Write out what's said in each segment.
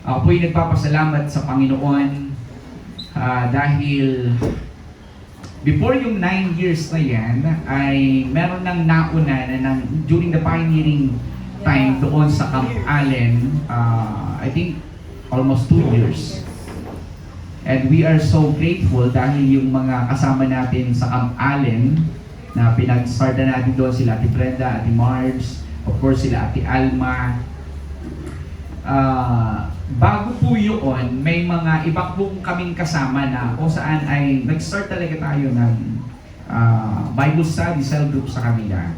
Ako po'y nagpapasalamat sa Panginoon dahil before yung 9 years na yan, ay meron nang nauna na during the pioneering time doon sa Camp Allen, I think almost 2 years. And we are so grateful dahil yung mga kasama natin sa Camp Allen na pinag-start na natin doon, sila Ate Brenda, Ate Marge, of course sila Ate Alma. Bago po yun, may mga iba pong kaming kasama na kung saan ay nag-start talaga tayo ng Bible study cell group sa kanila.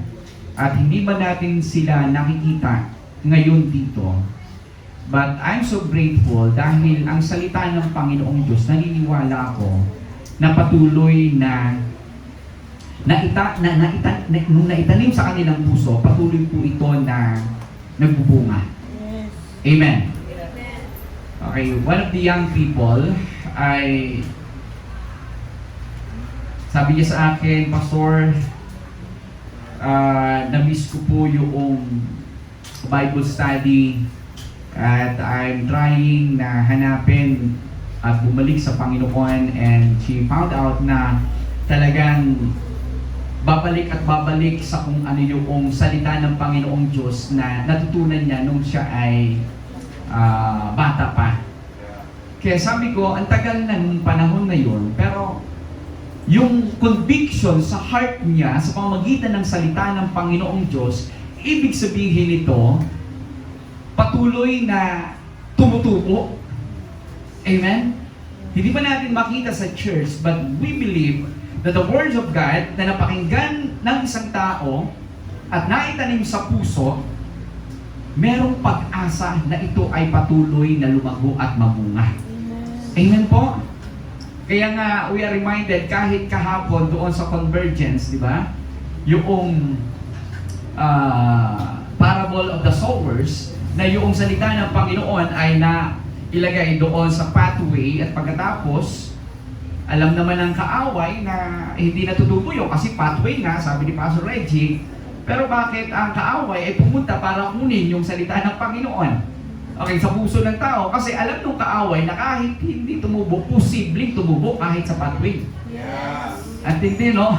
At hindi ba natin sila nakikita ngayon dito? But I'm so grateful dahil ang salita ng Panginoong Diyos, naniniwala ako na patuloy na nung naitanim sa kanilang puso, patuloy po ito na nagbubunga. Amen. Okay, one of the young people ay sabi niya sa akin, Pastor, na-miss ko po yung Bible study at I'm trying na hanapin at bumalik sa Panginoon, and she found out na talagang babalik at babalik sa kung ano yung salita ng Panginoong Diyos na natutunan niya nung siya ay bata pa. Kaya sabi ko, ang tagal na nung panahon na yun, pero yung conviction sa heart niya sa pamamagitan ng salita ng Panginoong Diyos, ibig sabihin nito, patuloy na tumutuko. Amen? Hindi pa natin makita sa church, but we believe that the words of God na napakinggan ng isang tao at naitanim sa puso, merong pag-asa na ito ay patuloy na lumago at mamunga. Amen po? Kaya nga, we are reminded kahit kahapon doon sa Convergence, di ba? Yung parable of the sowers, na yung salita ng Panginoon ay na ilagay doon sa pathway, at pagkatapos, alam naman ng kaaway na hindi natutubo yun kasi pathway nga, sabi ni Pastor Reggie. Pero bakit ang kaaway ay pumunta para kunin yung salita ng Panginoon? Okay, sa puso ng tao, kasi alam nung kaaway na kahit hindi tumubo, posibleng tumubo kahit sa pathway. Yeah. At hindi, no?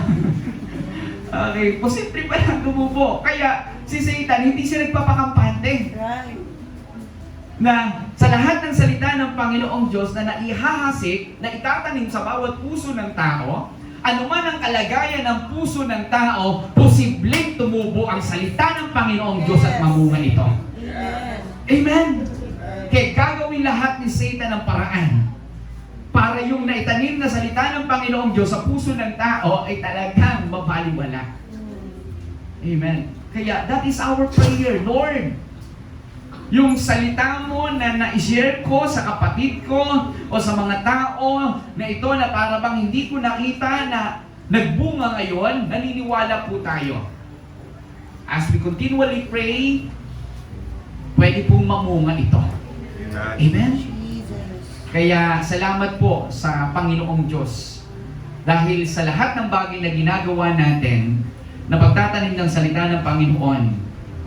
Okay, posible pa lang tumubo. Kaya si Satan, hindi siya nagpapakampante. Right. Na sa lahat ng salita ng Panginoong Diyos na naihahasik, na itatanim sa bawat puso ng tao, anuman ang kalagayan ng puso ng tao, posibleng tumubo ang salita ng Panginoong Diyos at mamunga ito. Amen. Amen? Kaya gagawin lahat ni Satan ng paraan para yung naitanim na salita ng Panginoong Diyos sa puso ng tao ay talagang mabaliwala. Amen. Kaya that is our prayer, Lord. Yung salita mo na na-share ko sa kapatid ko o sa mga tao na ito na para bang hindi ko nakita na nagbunga ngayon, naniniwala po tayo. As we continually pray, pwede pong mamunga ito. Amen? Kaya salamat po sa Panginoong Diyos. Dahil sa lahat ng bagay na ginagawa natin, na pagtatanim ng salita ng Panginoon,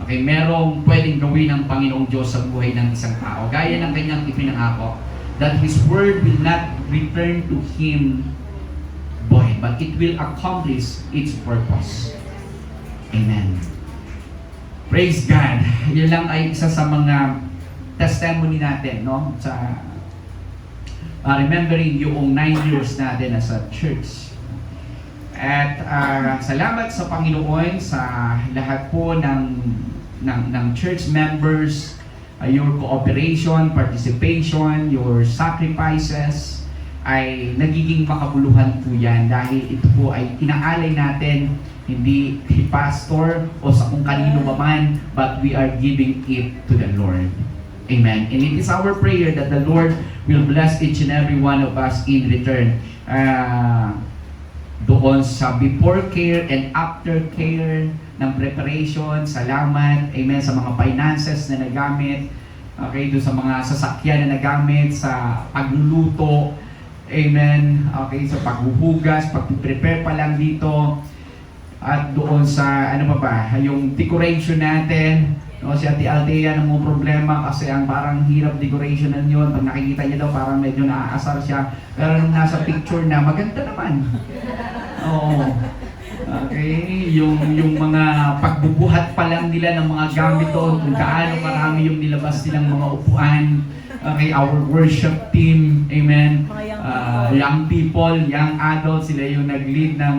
okay, merong pwedeng gawin ng Panginoong Diyos sa buhay ng isang tao. Gaya ng kanyang ipinangako, that His word will not return to Him void, but it will accomplish its purpose. Amen. Praise God. Yan lang ay isa sa mga testimony natin, no? Sa remembering yung 9 years natin as a church. At salamat sa Panginoon sa lahat po ng church members, your cooperation, participation, your sacrifices ay nagiging makabuluhan po yan dahil ito po ay inaalay natin hindi kay pastor o sa kung kanino man, but we are giving it to the Lord. Amen. And it is our prayer that the Lord will bless each and every one of us in return. Doon sa before care and after care ng preparation, salamat, amen, sa mga finances na nagamit, okay, doon sa mga sasakyan na nagamit, sa pagluluto, amen, okay, sa paghuhugas, pag-prepare pa lang dito, at doon sa, ano pa ba, yung decoration natin, No, si Ate Althea na mo problema kasi ang parang hirap decorationan yun. Pag nakikita niya daw parang medyo naaasar siya. Pero nung nasa picture na, maganda naman. Oo. Okay, yung mga pagbubuhat pa lang nila ng mga gamit doon, kung gaano karami yung nilabas nilang mga upuan. Okay, our worship team, amen. Young people, young adults, sila yung nag-lead ng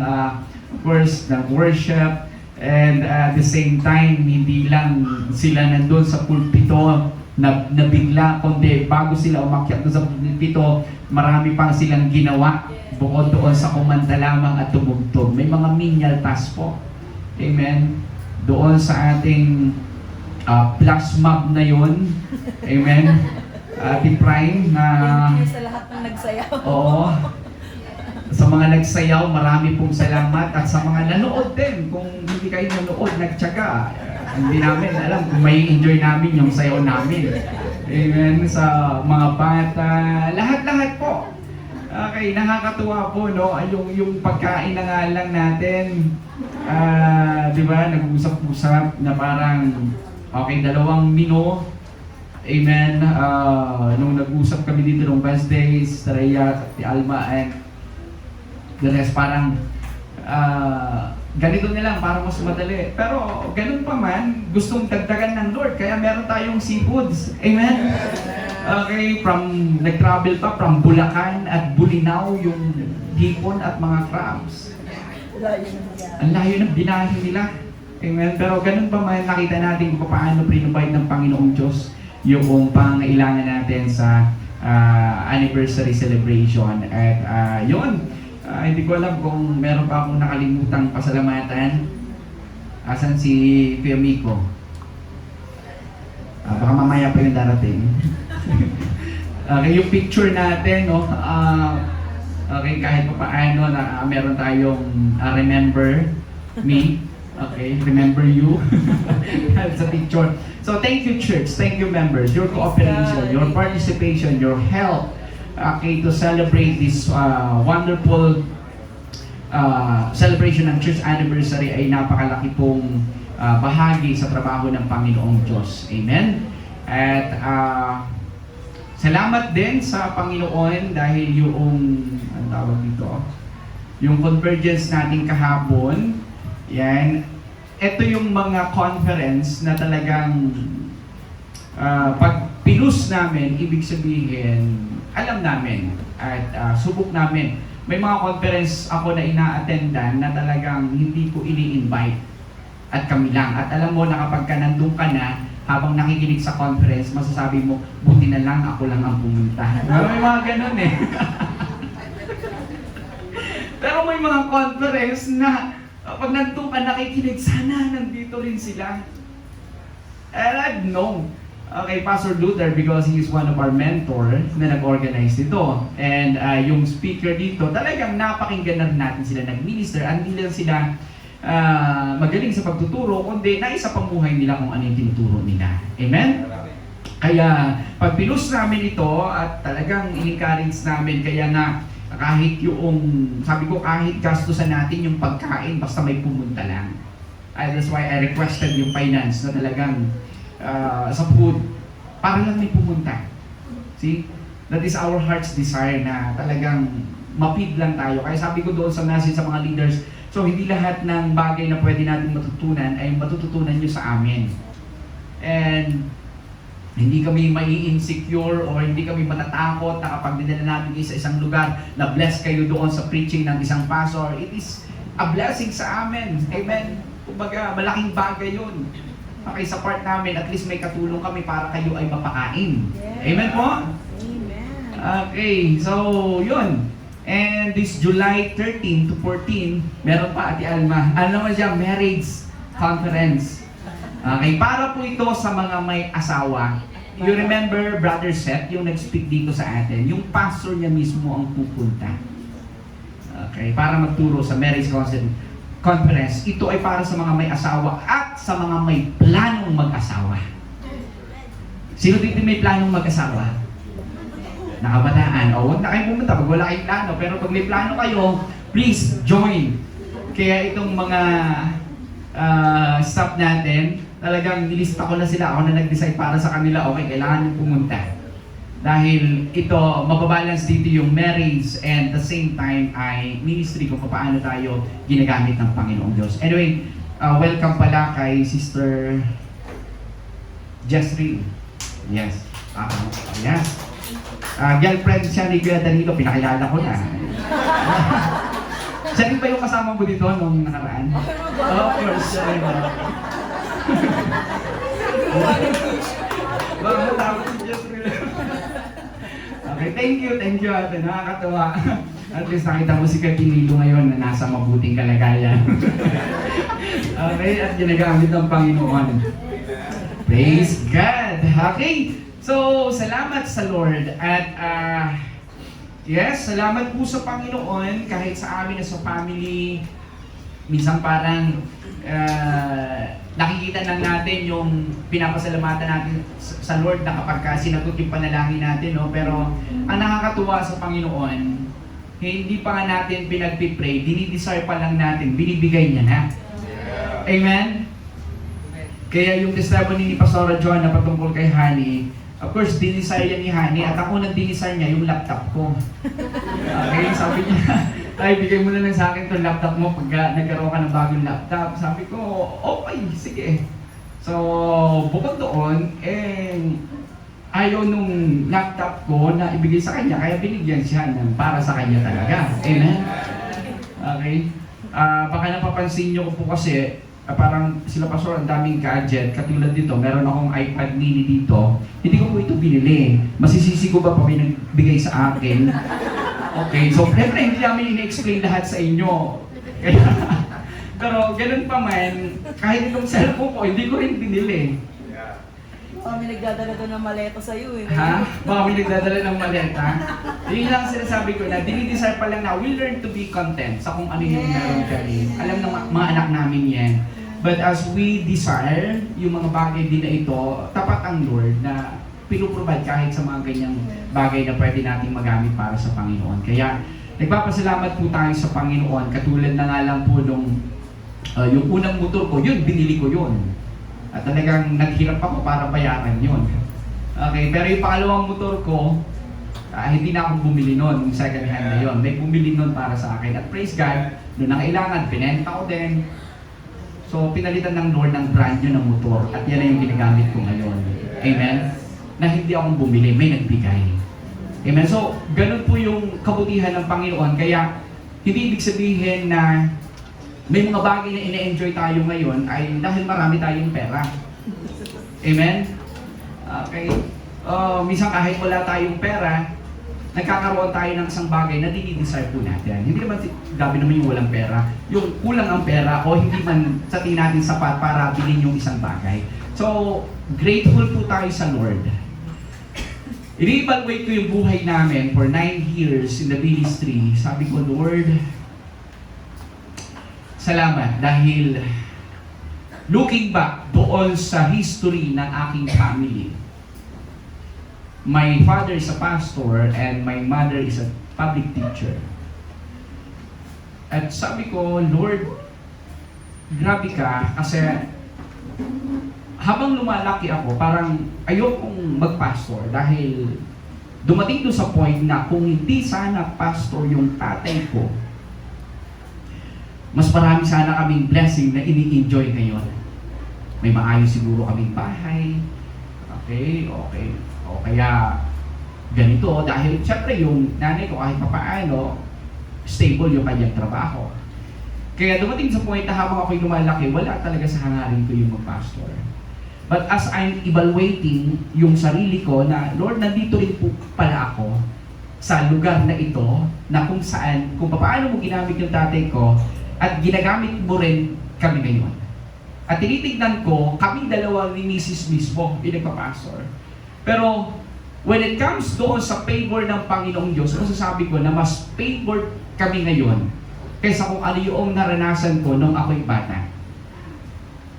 worship. And at the same time, hindi lang sila nandun sa pulpito na bigla, kundi bago sila umakyat doon sa pulpito, marami pang silang ginawa bukod doon sa kumanta lamang at tumugtog. May mga menial task po. Amen. Doon sa ating flash mob na yun. Amen. Ate Prime na... Thank you sa lahat ng nagsayaw. Oo. Sa mga nagsayaw, marami pong salamat. At sa mga nanood din, kung hindi kayo nanood, nagtyaga, hindi namin alam kung may enjoy namin yung sayaw namin. Amen. Sa mga bata, lahat-lahat po. Okay, nakakatuwa po, no? Yung pagkain na nga lang natin, di ba, nag-usap-usap na parang, okay, 2 menu. Amen. Nung nag-usap kami dito nung Wednesdays, Rhea, Alma, and the rest, parang ganito na lang, parang mas madali. Pero ganun pa man, gustong dagdagan ng Lord, kaya meron tayong seafoods. Amen? Okay, nag-travel pa from Bulacan at Bulinaw yung hipon at mga crabs. Ang layo ng binahin nila. Amen? Pero ganun pa man, nakita natin kung paano prinubide ng Panginoong Diyos yung pangailangan natin sa anniversary celebration. At yun, hindi ko alam kung meron pa akong nakalimutang pasalamatan. Asan si Kuya Miko? Baka mamaya pa yung darating. Okay, yung picture natin, no? Okay, kahit pa paano na meron tayong remember me. Okay, remember you. Sa picture. So thank you, church. Thank you, members. Your cooperation, your participation, your help. Okay, to celebrate this wonderful celebration ng church anniversary ay napakalaki pong bahagi sa trabaho ng Panginoong Diyos. Amen? At salamat din sa Panginoon dahil yung, ano tawag dito, yung convergence natin kahapon, yan, ito yung mga conference na talagang pag pinus namin, ibig sabihin, alam namin at subok namin. May mga conference ako na ina-attendan na talagang hindi ko ini-invite at kami lang. At alam mo na kapag ka nandun ka na, habang nakikinig sa conference, masasabi mo, buti na lang ako lang ang pumunta. May mga ganun eh. Pero may mga conference na pag nandun ka nakikinig, sana nandito rin sila. And I've known, okay, Pastor Luther, because he is one of our mentors na nag-organize dito. And yung speaker dito, talagang napakinggan na rin natin sila nag-minister. Hindi lang sila magaling sa pagtuturo, kundi naisapamuhay nila kung ano yung tinuturo nila. Amen? Kaya pag pinus namin ito at talagang in-encourage namin, kaya na kahit yung, sabi ko kahit gastusan natin yung pagkain, basta may pumunta lang. That's why I requested yung finance na talagang sa food, para lang may pumunta. See? That is our heart's desire na talagang mapid lang tayo. Kaya sabi ko doon sa message sa mga leaders, so hindi lahat ng bagay na pwede natin matutunan ay matututunan nyo sa amin. And hindi kami mai-insecure or hindi kami matatakot na kapag dinala namin sa isang lugar na bless kayo doon sa preaching ng isang pastor. It is a blessing sa amin. Amen? Kumbaga, malaking bagay yun. Okay, sa part namin, at least may katulong kami para kayo ay mapakain. Yeah. Amen po? Amen. Okay, so yun. And this July 13 to 14, meron pa Ate Alma. Ano naman siya? Marriage Conference. Okay, para po ito sa mga may asawa. You remember Brother Seth, yung nag-speak dito sa atin, yung pastor niya mismo ang pupunta. Okay, para magturo sa marriage conference. Ito ay para sa mga may asawa at sa mga may planong mag-asawa. Sino dito may planong mag-asawa? Nakabataan. O, huwag na kayong pumunta pag wala kayong plano. Pero pag may plano kayo, please join. Kaya itong mga staff natin, talagang nilista ko na sila. Ako na nag-decide para sa kanila, okay, kailangan yung pumunta. Dahil ito, mababalance dito yung marriage and the same time ay ministry kung paano tayo ginagamit ng Panginoong Diyos. Anyway, welcome pala kay Sister Jessry. Yes. Yes. Girlfriend siya ni Kuya Danilo, pinakilala ko na. Siya rin ba yung kasama mo dito nung nakaraan? Of course, siya rin ba? Baka matapos si Jessry. Okay, thank you ate, nakakatawa. At least nakita mo si Katinilo ngayon na nasa mabuting kalagayan. Okay, at ginagamit ng Panginoon. Praise God! Okay, so salamat sa Lord at yes, salamat po sa Panginoon kahit sa amin na sa family. Minsan parang nakikita lang natin yung pinapasalamatan natin sa Lord na kapag sinagot yung panalangin natin, no? Pero ang nakakatuwa sa Panginoon, hindi pa nga natin pinagpipray, dinidesire pa lang natin, binibigay niya na. Amen? Kaya yung testimony ni Pastora John na patungkol kay Honey, of course, dinisire yan ni Honey at ako nag-dinisire niya yung laptop ko. Okay, sabi niya, ay, bigay mo na lang sa akin itong laptop mo pag nagkaroon ka ng bagong laptop. Sabi ko, okay, sige. So, bukod doon, ayaw nung laptop ko na ibigay sa kanya, kaya binigyan siya ng para sa kanya talaga. Amen? Okay? Baka napapansin niyo ko po kasi, parang sila Pastor, ang daming gadget. Katulad dito, meron akong iPad mini dito. Hindi ko po ito binili. Masisisi ko ba pa bigay sa akin? Okay, so syempre hindi namin ina-explain lahat sa inyo. Pero ganun pa man, kahit itong cellphone ko, hindi ko rin binili. Baka may nagdadala doon ng maleta sa'yo eh. Ha? Baka may nagdadala ng maleta? Yun lang sinasabi ko na dinidesire pa lang na we learn to be content sa kung ano yung meron kami. Alam ng mga anak namin yan. But as we desire yung mga bagay din na ito, tapat ang Lord na pinuprovide kahit sa mga ganyang bagay na pwede nating magamit para sa Panginoon. Kaya nagpapasalamat po tayo sa Panginoon. Katulad na nga lang po nung yung unang motor ko, yun, binili ko yun. At talagang naghirap ako para bayaran yun. Okay, pero yung pangalawang motor ko, hindi na ako bumili nun, yung second hand na yun. May bumili nun para sa akin. At praise God, nung nakailangan, pinenta ko din. So, pinalitan ng Lord ng brand new ng motor. At yan na yung ginagamit ko ngayon. Amen? Na hindi akong bumili, may nagbigay. Amen? So, ganun po yung kabutihan ng Panginoon. Kaya, hindi ibig sabihin na may mga bagay na ina-enjoy tayo ngayon ay dahil marami tayong pera. Amen? Okay. Minsan kahit wala tayong pera, nagkakaroon tayo ng isang bagay na dinidesire po natin. Hindi naman, gabi naman yung walang pera. Yung kulang ang pera o hindi man sa tingin natin sapat para bilhin yung isang bagay. So, grateful po tayo sa Lord. I-evaluate ko yung buhay namin for 9 years in the ministry. Sabi ko, Lord, salamat dahil looking back doon sa history ng aking family, my father is a pastor and my mother is a public teacher. At sabi ko, Lord, grabe ka kasi habang lumalaki ako, parang ayokong mag-pastor dahil dumating doon sa point na kung hindi sana pastor yung tatay ko, mas marami sana kaming blessing na ini-enjoy ngayon. May maayos siguro kaming bahay. Okay. O kaya ganito dahil syempre yung nanay ko kahit papaano stable yung kanyang trabaho. Kaya dumating sa point na habang ako'y lumalaki, wala talaga sa hangarin ko yung mag-pastor. But as I'm evaluating yung sarili ko na, Lord, nandito rin po pala ako sa lugar na ito na kung saan, kung paano mo ginamit yung tatay ko at ginagamit mo rin kami ngayon. At tinitignan ko, kaming dalawa ni Mrs. mismo, pinagpapastor. Pero when it comes doon sa favor ng Panginoong Diyos, masasabi ko na mas favor kami ngayon kaysa kung ano yung naranasan ko nung ako'y bata.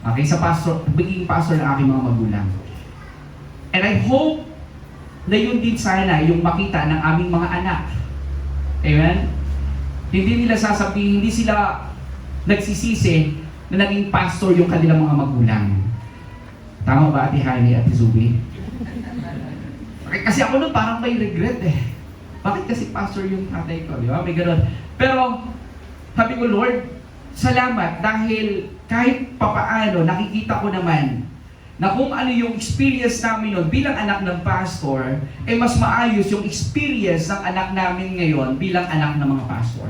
Okay, sa pastor, pagiging pastor ng aking mga magulang. And I hope na yun din sana yung makita ng aming mga anak. Amen? Hindi nila sasabihin, hindi sila nagsisisi na naging pastor yung kanilang mga magulang. Tama ba, Ate Hani at Zubi? Okay, kasi ako nun parang may regret eh. Bakit kasi pastor yung tatay ko, di ba? May ganun. Pero, sabi ko, Lord, salamat dahil kahit papaano, nakikita ko naman na kung ano yung experience namin nun bilang anak ng pastor, eh mas maayos yung experience ng anak namin ngayon bilang anak ng mga pastor.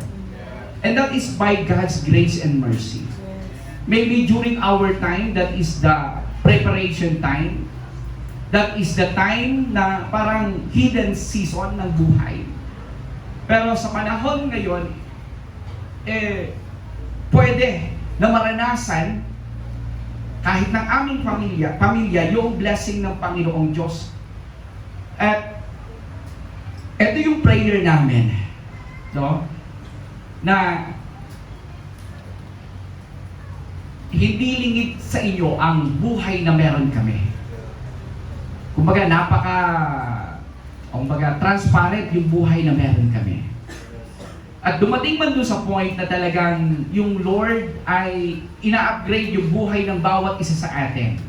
And that is by God's grace and mercy. Maybe during our time, that is the preparation time. That is the time na parang hidden season ng buhay. Pero sa panahon ngayon, pwede na maranasan kahit ng aming pamilya yung blessing ng Panginoong Diyos. At ito yung prayer namin, no? Na hindi lingid sa inyo ang buhay na meron kami. Kumbaga, transparent yung buhay na meron kami. At dumating man doon sa point na talagang yung Lord ay ina-upgrade yung buhay ng bawat isa sa atin.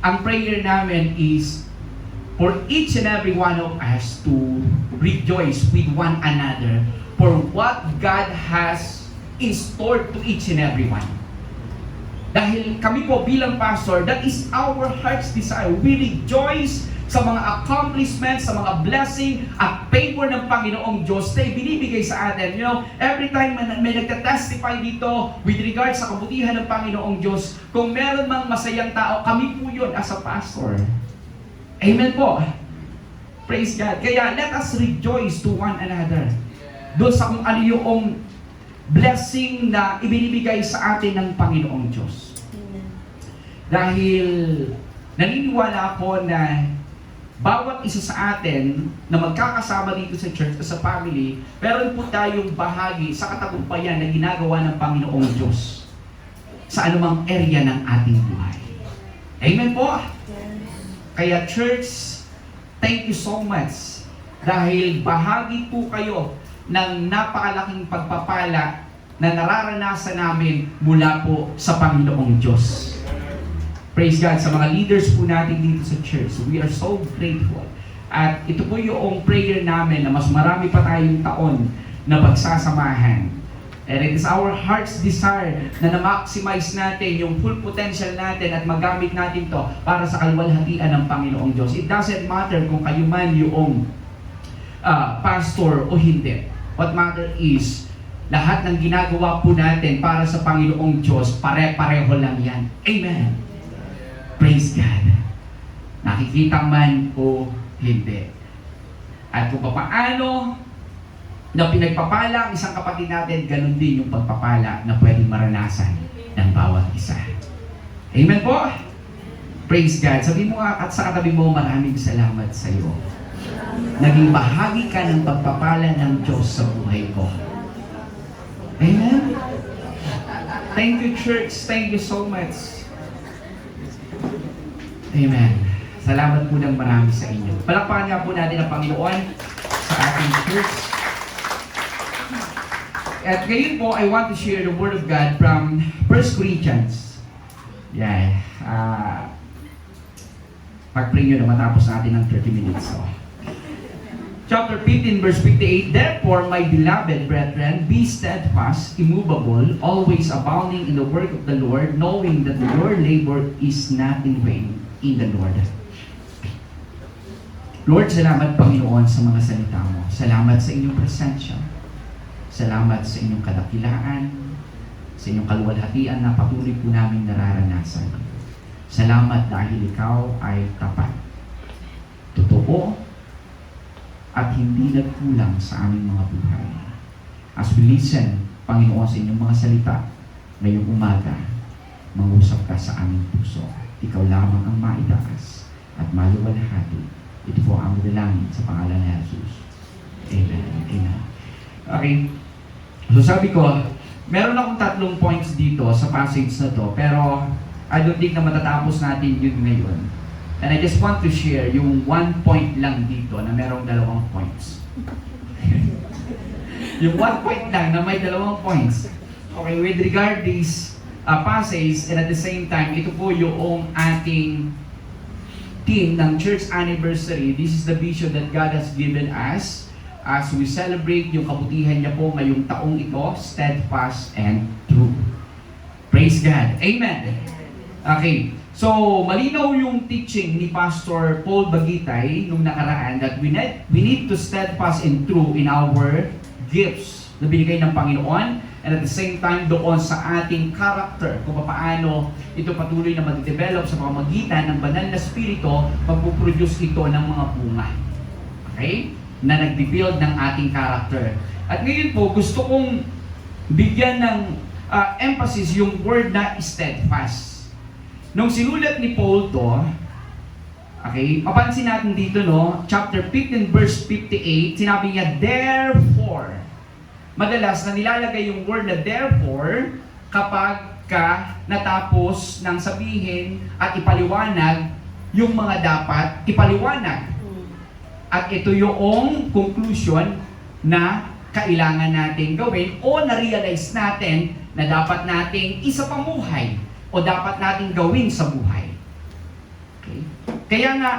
Ang prayer namin is for each and every one of us to rejoice with one another for what God has in store to each and every one. Dahil kami po bilang pastor, that is our heart's desire. We rejoice sa mga accomplishments, sa mga blessing at favor ng Panginoong Diyos na ibinibigay sa atin. You know, every time may nagka-testify dito with regard sa kabutihan ng Panginoong Diyos, kung meron mang masayang tao, kami po yun as a pastor. Amen po. Praise God. Kaya let us rejoice to one another. Doon sa kung ano yung blessing na ibinibigay sa atin ng Panginoong Diyos. Dahil naniniwala ako na bawat isa sa atin na magkakasama dito sa church o sa family, meron po tayong bahagi sa katagumpayan na ginagawa ng Panginoong Diyos sa anumang area ng ating buhay. Amen po? Kaya church, thank you so much dahil bahagi po kayo ng napakalaking pagpapala na nararanasan namin mula po sa Panginoong Diyos. Praise God sa mga leaders po natin dito sa church. We are so grateful. At ito po yung prayer namin na mas marami pa tayong taon na pagsasamahan. And it is our heart's desire na na-maximize natin yung full potential natin at magamit natin to para sa kaluwalhatian ng Panginoong Diyos. It doesn't matter kung kayo man yung pastor o hindi. What matter is, lahat ng ginagawa po natin para sa Panginoong Diyos, pare-pareho lang yan. Amen. Praise God. Nakikita man o hindi. At kung paano na pinagpapala ang isang kapatid natin, ganun din yung pagpapala na pwedeng maranasan ng bawat isa. Amen po? Praise God. Sabi mo at sa katabi mo, maraming salamat sa iyo. Naging bahagi ka ng pagpapala ng Diyos sa buhay ko. Amen? Thank you, church. Thank you so much. Amen. Salamat po ng marami sa inyo. Palakpakan nga po natin ang Panginoon sa ating church. At ngayon po, I want to share the Word of God from 1 Corinthians. Yeah. Pag-pray nyo na matapos natin ng 30 minutes. So. Chapter 15, verse 58, therefore, my beloved brethren, be steadfast, immovable, always abounding in the work of the Lord, knowing that your labor is not in vain in the Lord. Lord, salamat Panginoon sa mga salita mo. Salamat sa inyong presensya. Salamat sa inyong kadakilaan, sa inyong kaluwalhatian na patuloy po namin nararanasan. Salamat dahil ikaw ay tapat, totoo, at hindi nagkulang sa aming mga buhay. As we listen, Panginoon, sa inyong mga salita, ngayong umaga, mangusap ka sa aming puso. Ikaw lamang ang maitaas at maluwalhati. Ito po ang dalangin sa pangalan ni Jesus. Amen. Amen. Okay. So sabi ko, meron akong 3 points dito sa passage na to, pero I don't think na matatapos natin yun ngayon. And I just want to share yung 1 point lang dito na merong 2 points. Yung 1 point lang na may 2 points. Okay, with regard this passage, and at the same time, ito po yung ating theme ng church anniversary. This is the vision that God has given us as we celebrate yung kabutihan niya po ngayong taong ito, steadfast and true. Praise God. Amen. Okay. So, malinaw yung teaching ni Pastor Paul Bagitay nung nakaraan that we need to steadfast and true in our gifts na binigay ng Panginoon, and at the same time doon sa ating character, kung paano ito patuloy na mag-develop sa pamamagitan ng banal na spirito, magpuproduce ito ng mga bunga. Okay? Na nag-build ng ating character. At ngayon po, gusto kong bigyan ng emphasis yung word na steadfast. Nung sinulat ni Paul to, okay, mapansin natin dito, no, chapter 15 verse 58, sinabi niya, therefore. Madalas na nilalagay yung word na therefore kapag ka natapos ng sabihin at ipaliwanag yung mga dapat ipaliwanag. At ito yung conclusion na kailangan natin gawin o na-realize natin na dapat nating isapamuhay o dapat nating gawin sa buhay. Okay? Kaya nga,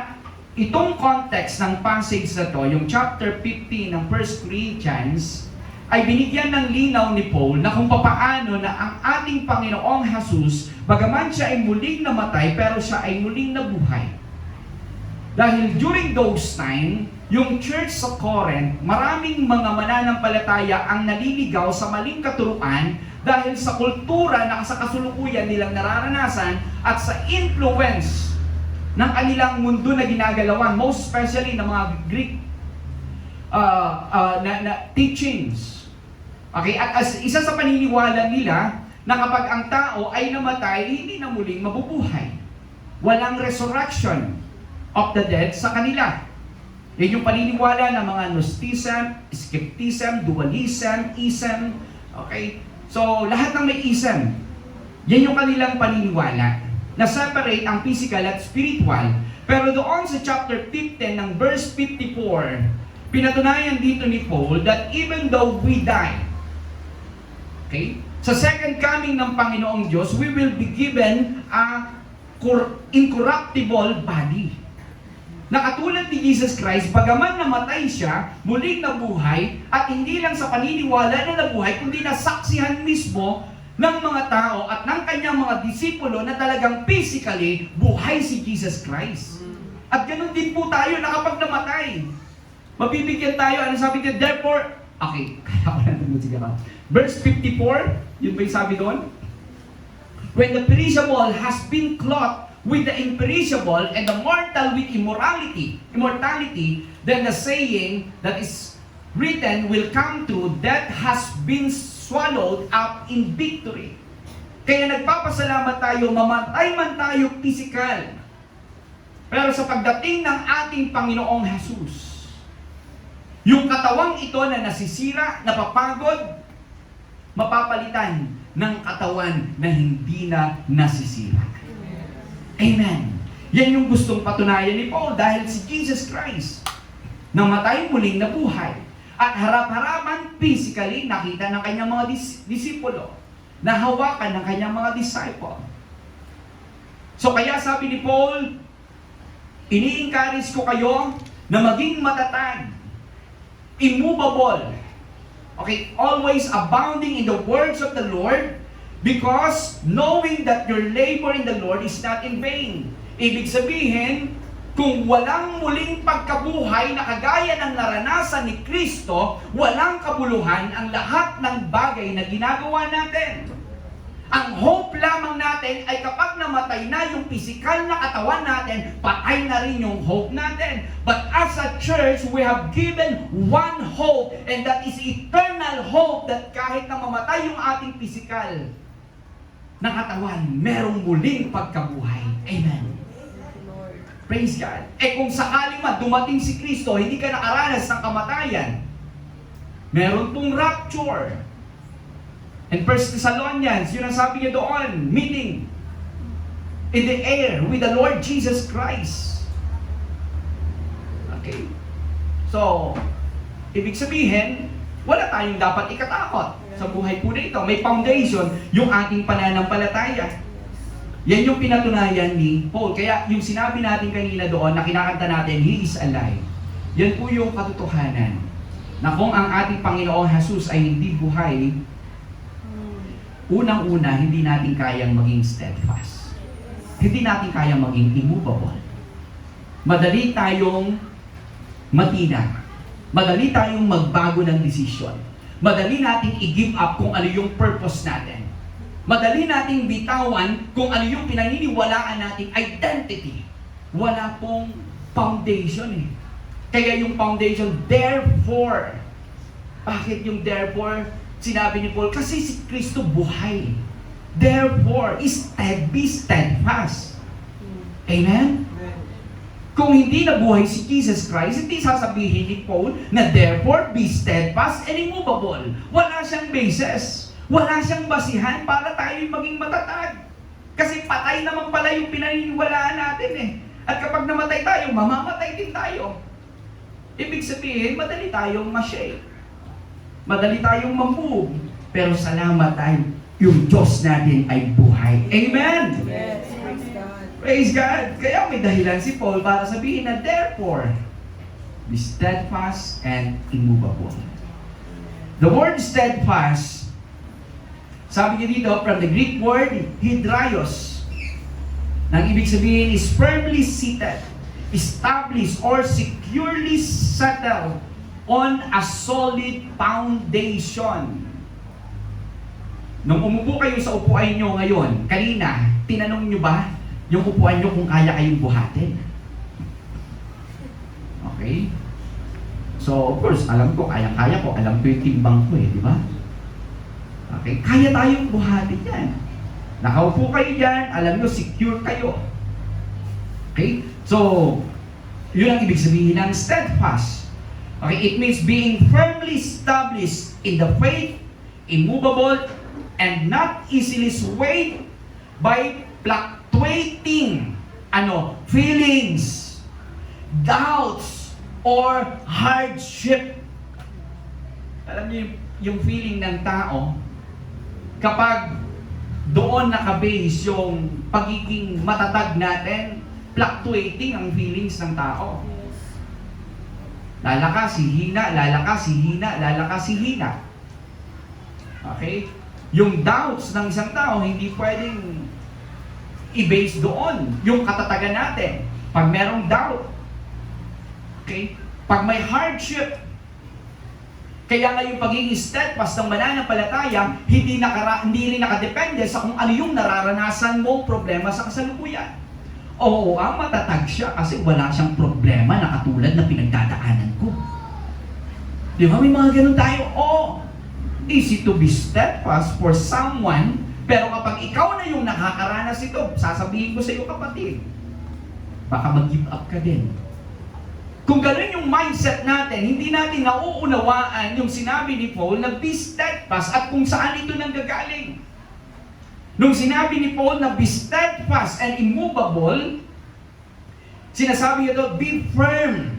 itong context ng passage na to, yung chapter 15 ng 1 Corinthians, ay binigyan ng linaw ni Paul na kung papaano na ang ating Panginoong Jesus, bagaman siya ay muling namatay, pero siya ay muling nabuhay. Dahil during those time, yung church sa Corinth, maraming mga mananampalataya ang naliligaw sa maling katuruan dahil sa kultura na sa kasulukuyan nilang nararanasan at sa influence ng kanilang mundo na ginagalawan, most especially ng mga Greek teachings. Okay, at as isa sa paniniwala nila na kapag ang tao ay namatay, hindi na muling mabubuhay. Walang resurrection of the dead sa kanila. Yan yung paniniwala ng mga Gnosticism, Skepticism, Dualism, Ism. Okay? So, lahat ng may ism, yan yung kanilang paniniwala. Na separate ang physical at spiritual. Pero doon sa chapter 15 ng verse 54, pinatunayan dito ni Paul that even though we die, okay, sa second coming ng Panginoong Diyos, we will be given a incorruptible body. Na katulad ni Jesus Christ, bagaman namatay siya, muling nabuhay, at hindi lang sa paniniwala na nabuhay, kundi nasaksihan mismo ng mga tao at ng kanyang mga disipulo na talagang physically buhay si Jesus Christ. At ganun din po tayo na kapag namatay, mabibigyan tayo, ano sabi niya, therefore, okay, kaya ko lang music ba? Verse 54, yun ba yung sabi doon? When the perishable has been clothed with the imperishable and the mortal with immortality, then the saying that is written will come true, that has been swallowed up in victory. Kaya nagpapasalamat tayo, mamatay man tayo physical. Pero sa pagdating ng ating Panginoong Jesus, yung katawang ito na nasisira, napapagod, mapapalitan ng katawan na hindi na nasisira. Amen. Yan yung gustong patunayan ni Paul dahil si Jesus Christ namatay muling nabuhay. At harap-harapan, physically, nakita ng kanyang mga disipulo, nahawakan ng kanyang mga disciple. So kaya sabi ni Paul, ini-encourage ko kayo na maging matatag, immovable, okay, always abounding in the words of the Lord, because knowing that your labor in the Lord is not in vain. Ibig sabihin, kung walang muling pagkabuhay na kagaya ng naranasan ni Kristo, walang kabuluhan ang lahat ng bagay na ginagawa natin. Ang hope lamang natin ay kapag namatay na yung physical na katawan natin, patay na rin yung hope natin. But as a church, we have given one hope, and that is eternal hope, that kahit na mamatay yung ating physical na katawan, merong muling pagkabuhay. Amen. Praise God. Kung sakaling man dumating si Kristo, hindi ka nakaranas ng kamatayan, meron pong rapture. And 1 Thessalonians, yun ang sabi niya doon, meeting in the air with the Lord Jesus Christ. Okay. So, ibig sabihin, Wala tayong dapat ikatakot sa buhay po na ito. May foundation, yung ating pananampalataya. Yan yung pinatunayan ni Paul. Kaya yung sinabi natin kanina doon na kinakanta natin, He is alive. Yan po yung katotohanan. Na kung ang ating Panginoong Jesus ay hindi buhay, unang-una, hindi natin kayang maging steadfast. Hindi natin kayang maging immovable. Madali tayong matinag. Madali tayong magbago ng desisyon. Madali nating i-give up kung ano yung purpose natin. Madali nating bitawan kung ano yung pinaniniwalaan nating identity. Wala pong foundation eh. Kaya yung foundation, therefore. Bakit yung therefore? Sinabi ni Paul, kasi si Kristo buhay. Therefore, be steadfast. Amen? Kung hindi nabuhay si Jesus Christ, hindi sasabihin ni Paul na therefore be steadfast and immovable. Wala siyang basis. Wala siyang basihan para tayo maging matatag. Kasi patay naman pala yung pinaniniwalaan natin eh. At kapag namatay tayo, mamamatay din tayo. Ibig sabihin, madali tayong ma-shake. Madali tayong ma-move. Pero salamat tayo, yung Diyos natin ay buhay. Amen? Yes, praise God. Praise God! Kaya may dahilan si Paul para sabihin na therefore, be steadfast and immovable. The word steadfast, sabi niya dito, from the Greek word, hydrios, nang ibig sabihin is firmly seated, established, or securely settled on a solid foundation. Nung umupo kayo sa upuan nyo ngayon, kanina, tinanong nyo ba yung upuan nyo kung kaya kayong buhatin? Okay? So, of course, alam ko, kaya ko, alam ko yung timbang ko di ba? Okay? Kaya tayong buhatin yan. Nakaupo kayo dyan, alam nyo, secure kayo. Okay? So, yun ang ibig sabihin ng steadfast. Okay? It means being firmly established in the faith, immovable, and not easily swayed by fluctuating feelings, doubts, or hardship. Alam niyo yung feeling ng tao, kapag doon nakabase yung pagiging matatag natin, fluctuating ang feelings ng tao. Lalakas, hihina, lalakas, hihina, lalakas, hihina. Okay? Yung doubts ng isang tao, hindi pwedeng i-base doon yung katatagan natin. Pag merong doubt, okay? Pag may hardship, kaya nga yung pagiging steadfast ng mananampalataya, hindi rin nakadepende sa kung ano yung nararanasan mong problema sa kasalukuyan. Oo, matatag siya kasi wala siyang problema na katulad na pinagdadaanan ko. Di ba? May mga ganun tayo. Easy to be steadfast for someone, pero kapag ikaw na yung nakakaranas ito, sasabihin ko sa iyo kapatid, baka mag-give up ka din. Kung gano'n yung mindset natin, hindi natin nauunawaan yung sinabi ni Paul na be steadfast at kung saan ito nanggagaling. Nung sinabi ni Paul na be steadfast and immovable, sinasabi ito, be firm,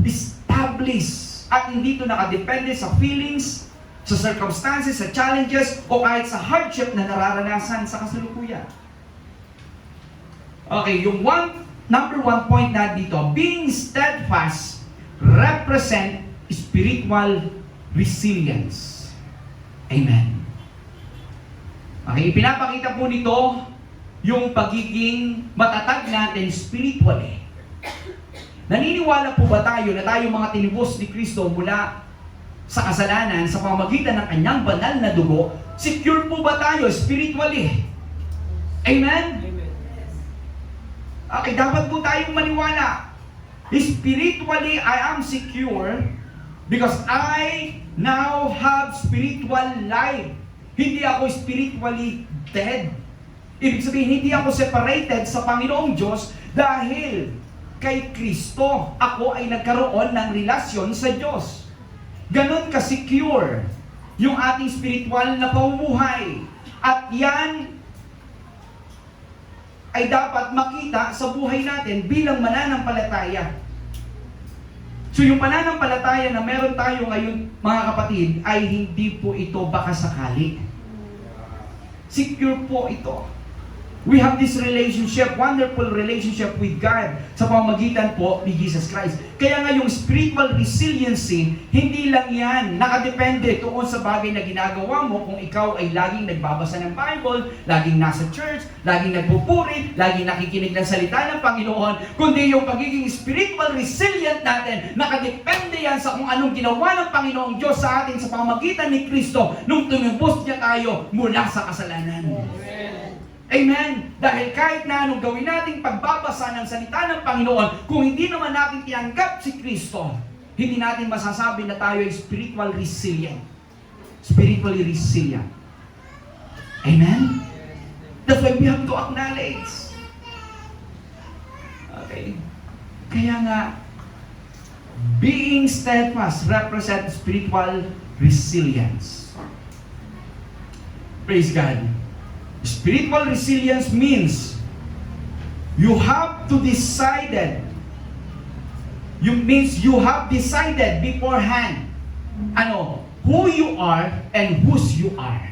established, at hindi ito nakadepende sa feelings, sa circumstances, sa challenges, o kahit sa hardship na nararanasan sa kasalukuyan. Okay, yung number one point na dito, being steadfast represent spiritual resilience. Amen. Okay, pinapakita po nito yung pagiging matatag natin spiritually. Naniniwala po ba tayo na tayo mga tinubos ni Kristo mula sa kasalanan sa pamamagitan ng kanyang banal na dugo? Secure po ba tayo spiritually? Amen? Okay, dapat po tayong maniwala. Spiritually, I am secure because I now have spiritual life. Hindi ako spiritually dead. Ibig sabihin, hindi ako separated sa Panginoong Diyos dahil kay Kristo ako ay nagkaroon ng relasyon sa Diyos. Ganon ka-secure yung ating spiritual na pamumuhay. At yan ay dapat makita sa buhay natin bilang mananampalataya. So yung pananampalataya na meron tayo ngayon, mga kapatid, ay hindi po ito baka sakali. Secure po ito. We have this relationship, wonderful relationship with God sa pamamagitan po ni Jesus Christ. Kaya nga yung spiritual resiliency, hindi lang yan nakadepende tuon sa bagay na ginagawa mo kung ikaw ay laging nagbabasa ng Bible, laging nasa church, laging nagpupuri, laging nakikinig ng salita ng Panginoon, kundi yung pagiging spiritual resilient natin, nakadepende yan sa kung anong ginawa ng Panginoong Diyos sa atin sa pamamagitan ni Kristo nung tumubos niya tayo mula sa kasalanan. Amen. Dahil kahit na anong gawin nating pagbabasa ng salita ng Panginoon, kung hindi naman natin tinanggap si Kristo, hindi natin masasabi na tayo ay spiritual resilient. Spiritually resilient. Amen? That's why we have to acknowledge. Okay. Kaya nga, being steadfast represents spiritual resilience. Praise God. Spiritual resilience means you have decided beforehand who you are and whose you are.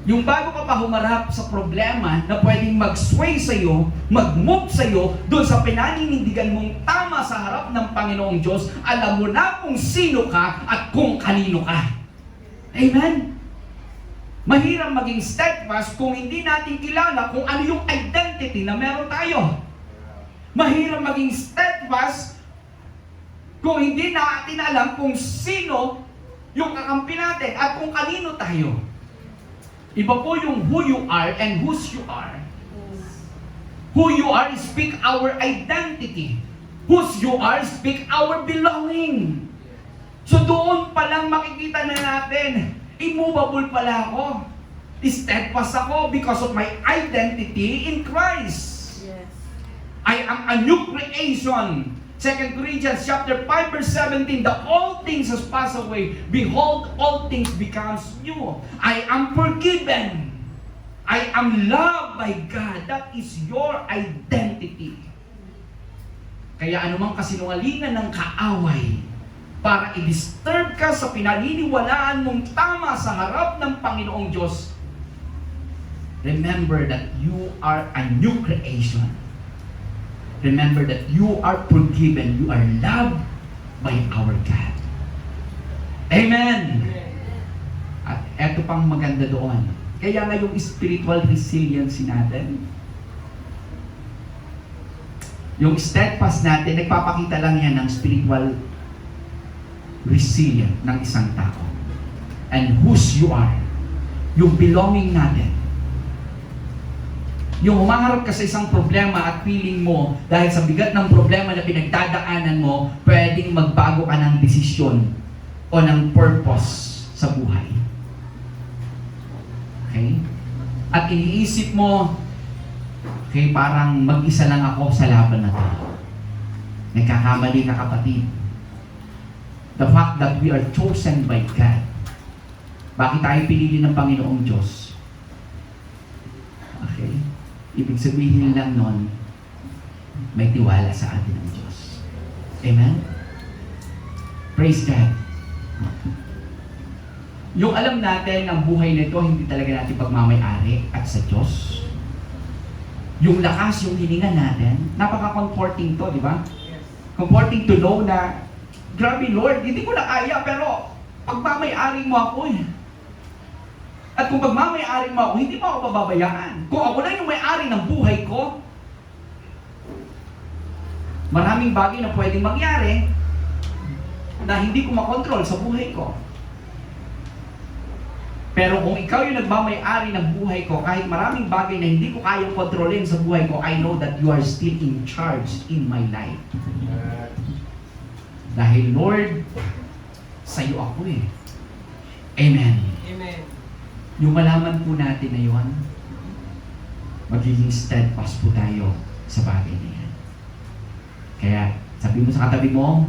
Yung bago ka pa humarap sa problema na pwedeng mag-sway sa'yo, mag-move sa'yo doon sa pinaninindigan mong tama sa harap ng Panginoong Diyos, alam mo na kung sino ka at kung kanino ka. Amen? Mahirap maging steadfast kung hindi natin kilala kung ano yung identity na meron tayo. Mahirap maging steadfast kung hindi natin alam kung sino yung kakampi natin at kung kanino tayo. Iba po yung who you are and whose you are. Who you are speak our identity. Whose you are speak our belonging. So doon pa lang makikita na natin, immovable pala ako. Steadfast ako because of my identity in Christ. Yes. I am a new creation. 2 Corinthians chapter 5 verse 17, the old things has passed away. Behold, all things becomes new. I am forgiven. I am loved by God. That is your identity. Kaya anumang kasinungalingan ng kaaway, para i-disturb ka sa pinaniniwalaan mong tama sa harap ng Panginoong Diyos, remember that you are a new creation. Remember that you are forgiven. You are loved by our God. Amen! At eto pang maganda doon. Kaya nga yung spiritual resiliency natin, yung steadfast natin, nagpapakita lang yan ng spiritual resilient ng isang tao. And whose you are. Yung belonging natin. Yung humaharap ka sa isang problema at feeling mo, dahil sa bigat ng problema na pinagdadaanan mo, pwedeng magbago ka ng desisyon o ng purpose sa buhay. Okay? At iniisip mo, okay, parang mag-isa lang ako sa laban na to. Nagkakamali ka, kapatid. The fact that we are chosen by God. Bakit tayo pinili ng Panginoong Diyos? Okay? Ibig sabihin lang nun, may tiwala sa atin ng Diyos. Amen? Praise God. Yung alam natin, ang buhay nito, hindi talaga natin pagmamayari at sa Diyos. Yung lakas, yung hininga natin, napaka-comforting to, di ba? Comforting to know na, grabe Lord, hindi ko na kaya, pero pagmamayari mo ako eh. At kung pagmamayari mo ako, hindi mo ako pababayaan. Kung ako na yung may-ari ng buhay ko, maraming bagay na pwedeng mangyari na hindi ko makontrol sa buhay ko. Pero kung ikaw yung nagmamay-ari ng buhay ko, kahit maraming bagay na hindi ko kayang kontrolin sa buhay ko, I know that you are still in charge in my life. Dahil Lord, sa'yo ako eh. Amen. Amen. Yung malaman po natin na yun, magiging steadfast po tayo sa bagay na yan. Kaya, sabi mo sa katabi mo,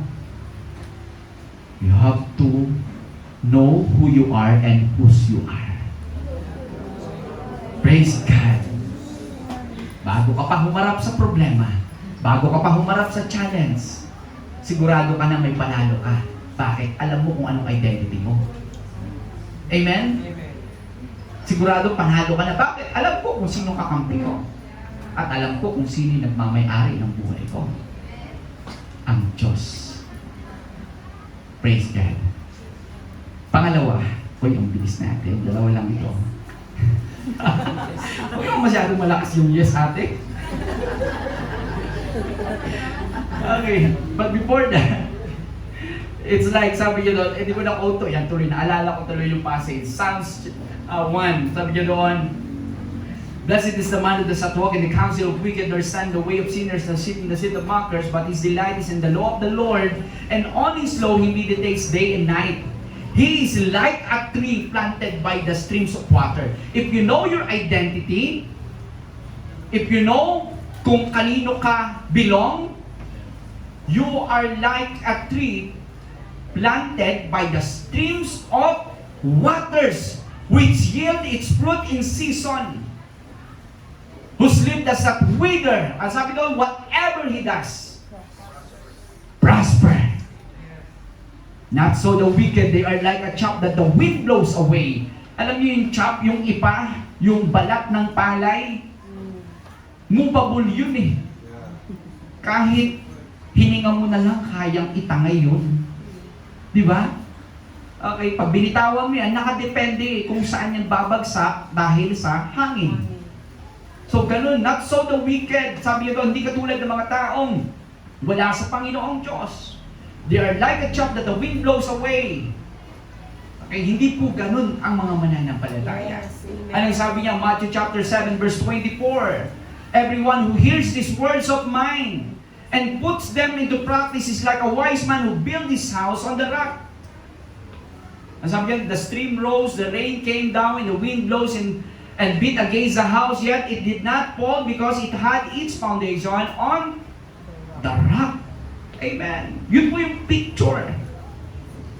you have to know who you are and whose you are. Praise God. Bago ka pa humarap sa problema, bago ka pa humarap sa challenge, sigurado ka na may panalo ka. Bakit? Alam mo kung anong identity mo. Amen? Sigurado panalo ka na. Bakit? Alam ko kung sino kakampi ko. At alam ko kung sino nagmamay-ari ng buhay ko. Ang Diyos. Praise God. Pangalawa, yung bilis natin. Dalawa lang ito. Huwag naman masyadong malakas yung yes ate. Okay, but before that, it's like, sabi nyo doon, hindi ko na auto, yan tuloy, naalala ko tuloy yung passage. Psalms 1, sabi nyo doon, Blessed is the man who does not walk in the counsel of wicked, nor stand in the way of sinners, nor sit in the seat of mockers, but his delight is in the law of the Lord, and on his law he meditates day and night. He is like a tree planted by the streams of water. If you know your identity, if you know kung kanino ka belong, you are like a tree planted by the streams of waters, which yield its fruit in season, whose leaf does not wither. Ang sabi doon, whatever he does, prosper. Not so the wicked, they are like a chaff that the wind blows away. Alam niyo yung chaff, yung ipa, yung balat ng palay, movable yun eh. Kahit hininga mo na lang, kayang itangay yun. Di ba? Okay, pag binitawan mo yan, nakadepende kung saan yan babagsak dahil sa hangin. So ganun, not so the wicked. Sabi niya doon, hindi katulad ng mga taong wala sa Panginoong Diyos. They are like a chaff that the wind blows away. Okay, hindi po ganun ang mga mananampalataya. Yes, amen. Anong sabi niya, Matthew chapter 7 verse 24? Everyone who hears these words of mine and puts them into practice is like a wise man who built his house on the rock. Ang sabi niya, the stream rose, the rain came down, and the wind blows and beat against the house, yet it did not fall because it had its foundation on the rock. Amen. Yun po yung picture.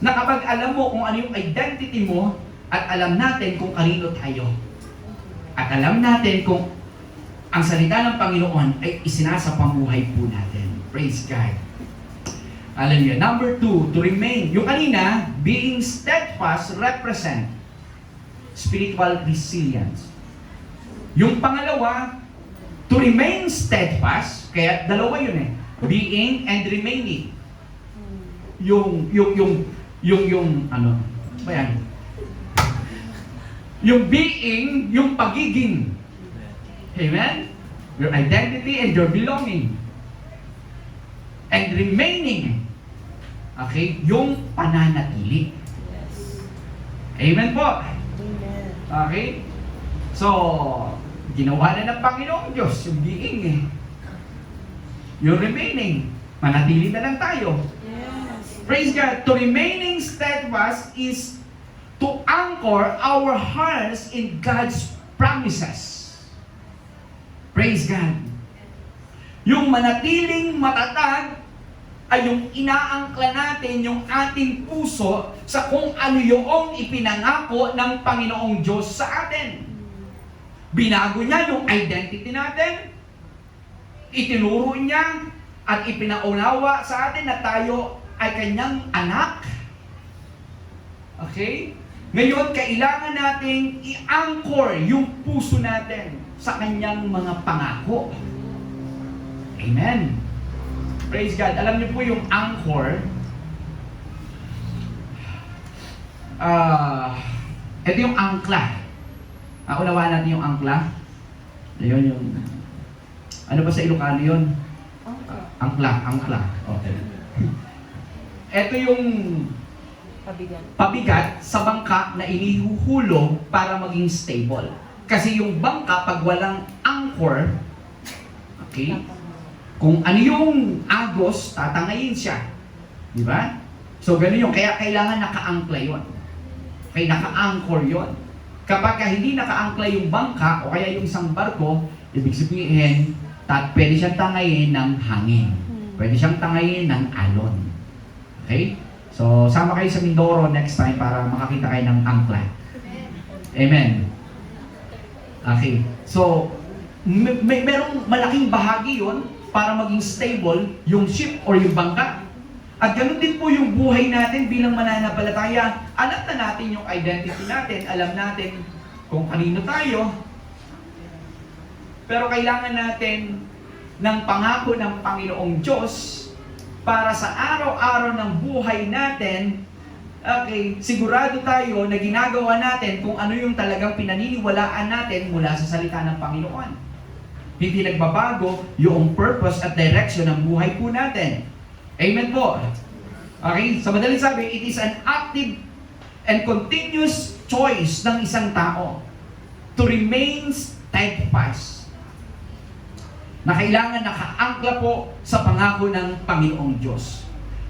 Na kapag alam mo kung ano yung identity mo, at alam natin kung kanino tayo. At alam natin kung ang salita ng Panginoon ay isinasapamuhay po natin. Praise God. Alam niyo, number 2, to remain. Yung kanina, being steadfast represent spiritual resilience. Yung pangalawa, to remain steadfast, kaya dalawa yun eh. Being and remaining. Yung ano ba yan? Yung being, yung pagiging. Amen? Your identity and your belonging. And remaining. Okay? Yung pananatili. Amen po. Amen. Okay? So, ginawa na ng Panginoong Diyos yung being eh. Yung remaining, manatili na lang tayo. Yes. Praise God. To remaining steadfast is to anchor our hearts in God's promises. Praise God. Yung manatiling matatag ay yung inaangkla natin yung ating puso sa kung ano yung ipinangako ng Panginoong Diyos sa atin. Binago niya yung identity natin, itinuro niya at ipinaunawa sa atin na tayo ay kanyang anak. Okay? Ngayon, kailangan nating i-anchor yung puso natin sa kanyang mga pangako. Amen. Praise God. Alam niyo po yung anchor, ito yung angkla. Unawaan natin yung angkla. Ayun yung, ano ba sa Ilocano yun? Angkla. Okay. Ito yung pabigat sa bangka na inihuhulog para maging stable. Kasi yung bangka, pag walang anchor, okay, kung ano yung agos, tatangayin siya. Di ba? So, ganun yun. Kaya kailangan naka-angkla yun. Kaya naka-anchor yun. Kapag hindi naka-angkla yung bangka o kaya yung isang barko, ibig sabihin, pwede siyang tangayin ng hangin. Pwede siyang tangayin ng alon. Okay? So, sama kayo sa Mindoro next time para makakita kayo ng angkla. Amen. Okay. So, merong malaking bahagi yun para maging stable yung ship or yung bangka. At ganun din po yung buhay natin bilang mananampalataya. Alam na natin yung identity natin, alam natin kung kanino tayo. Pero kailangan natin ng pangako ng Panginoong Diyos para sa araw-araw ng buhay natin. Okay, sigurado tayo na ginagawa natin kung ano yung talagang pinaniniwalaan natin mula sa salita ng Panginoon. Hindi nagbabago yung purpose at direction ng buhay po natin. Amen po. Okay, sa madaling sabi, it is an active and continuous choice ng isang tao to remain steadfast. Na kailangan nakaangkla po sa pangako ng Panginoong Diyos.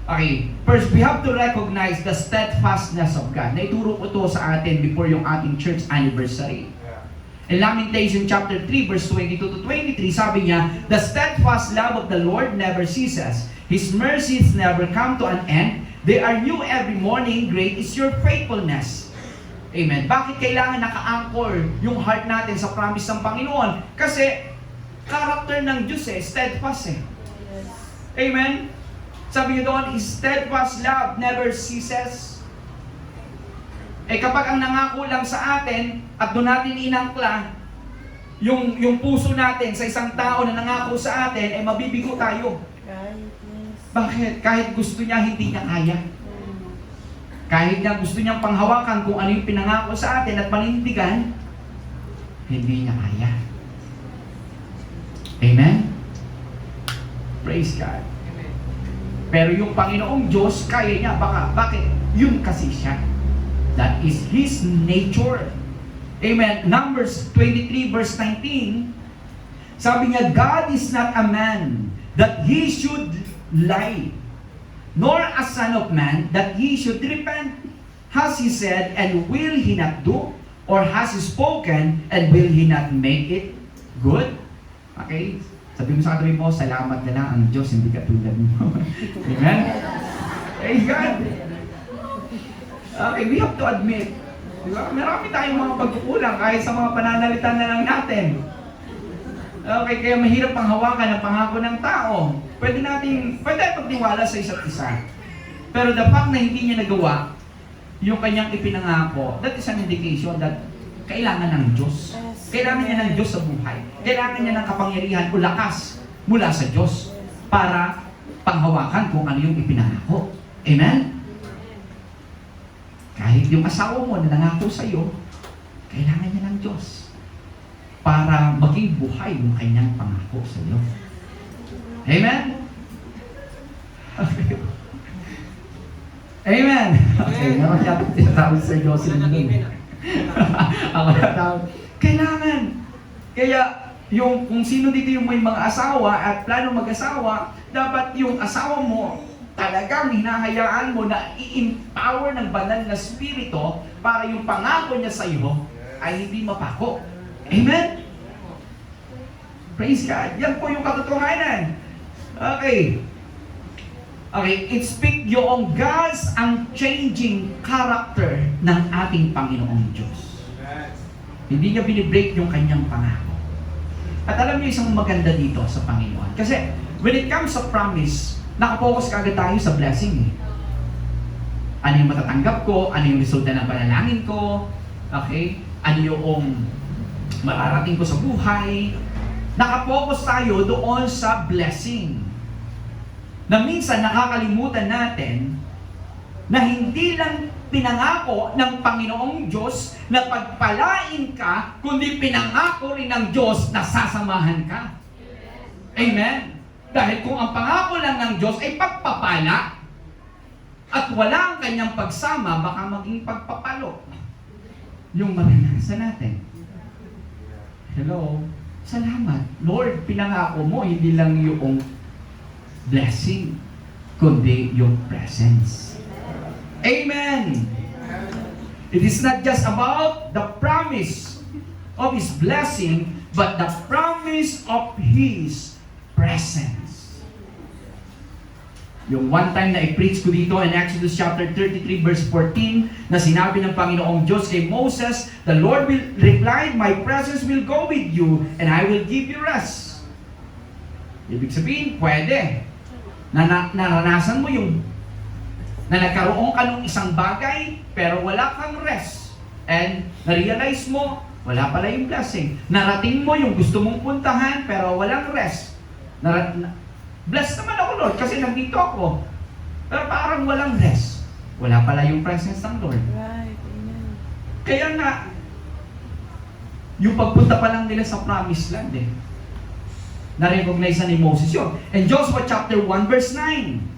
Okay, first we have to recognize the steadfastness of God. Naituro ko to sa atin before yung ating church anniversary. In Lamentation chapter 3 verse 22 to 23, sabi niya, the steadfast love of the Lord never ceases. His mercies never come to an end. They are new every morning. Great is your faithfulness. Amen. Bakit kailangan naka-anchor yung heart natin sa promise ng Panginoon? Kasi character ng Diyos steadfast Amen. Sabi niyo doon, His steadfast love never ceases. Kapag ang nangako lang sa atin at doon natin inangkla yung puso natin sa isang tao na nangako sa atin, mabibigo tayo. Bakit? Kahit gusto niya, hindi niya kaya. Kahit niya gusto niyang panghawakan kung ano yung pinangako sa atin at panindigan, hindi niya kaya. Amen? Praise God. Pero yung Panginoong Diyos, kaya niya. Bakit? Yun kasi siya. That is His nature. Amen. Numbers 23 verse 19, sabi niya, God is not a man that He should lie, nor a son of man that He should repent. Has He said, and will He not do? Or has He spoken, and will He not make it good? Okay? Sabi mo sa katabi mo, salamat na lang ang Diyos, hindi katulad mo. Amen? Praise God. Okay, we have to admit, diba? Marami tayong mga pagkukulang kahit sa mga pananalita na lang natin. Okay, kaya mahirap ang hawakan ng pangako ng tao. Pwede pagtiwala sa isa't isa. Pero the fact na hindi niya nagawa yung kanyang ipinangako, that is an indication that kailangan ng Diyos. Kailangan niya ng Diyos sa buhay. Kailangan niya ng kapangyarihan o lakas mula sa Diyos para panghawakan kung ano yung ipinangako. Amen? Kahit yung asawa mo na nangako sa iyo, kailangan niya ng Diyos para maging buhay yung kanyang pangako sa iyo. Amen? Okay. Amen! Okay, naman siya tinatawag sa Diyos. Ako natawag. Kailangan. Kaya, kung sino dito yung may mga asawa at plano mag-asawa, dapat yung asawa mo, talagang hinahayaan mo na i-empower ng banal na spirito para yung pangako niya sa iyo ay hindi mapako. Amen? Praise God. Yan po yung katotohanan. Okay. Okay, it speak yung God's unchanging character ng ating Panginoong Diyos. Hindi niya binibreak yung kanyang pangako. At alam niyo isang maganda dito sa Panginoon. Kasi when it comes sa promise, nakapokus kagad tayo sa blessing. Ano yung matatanggap ko? Ano yung resulta ng panalangin ko? Okay? Ano yung mararating ko sa buhay? Nakapokus tayo doon sa blessing. Na minsan nakakalimutan natin na hindi lang pinangako ng Panginoong Diyos na pagpalain ka, kundi pinangako rin ng Diyos na sasamahan ka. Amen? Dahil kung ang pangako lang ng Diyos ay pagpapala at wala ang kanyang pagsama, baka maging pagpapalo yung maranasan natin. Hello? Salamat. Lord, pinangako mo, hindi lang yung blessing, kundi yung presence. Amen! It is not just about the promise of His blessing, but the promise of His presence. Yung one time na i-preach ko dito in Exodus chapter 33 verse 14 na sinabi ng Panginoong Diyos kay Moses, the Lord will reply, my presence will go with you and I will give you rest. Ibig sabihin, pwede. Naranasan mo yung Na nagkaroon ka ng isang bagay, pero wala kang rest. And na-realize mo, wala pala yung blessing. Narating mo yung gusto mong puntahan, pero walang rest. Blessed naman ako, Lord, kasi nandito ako. Pero parang walang rest. Wala pala yung presence ng Lord. Right. Amen. Kaya nga, yung pagpunta pa lang nila sa promised land na-recognize na ni Moses yun. And Joshua chapter 1 verse 9.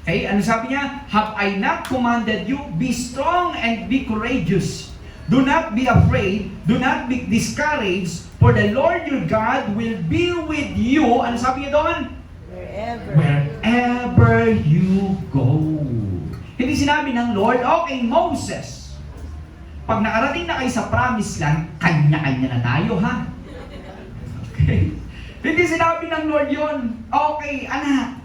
Okay, ano sabi niya? Have I not commanded you? Be strong and be courageous. Do not be afraid. Do not be discouraged. For the Lord your God will be with you. Ano sabi niya doon? Wherever you go. Hindi sinabi ng Lord, okay, Moses, pag nakarating na kayo sa promised land, kanya-kanya na tayo, ha? Okay? Hindi sinabi ng Lord yon. Okay, anak,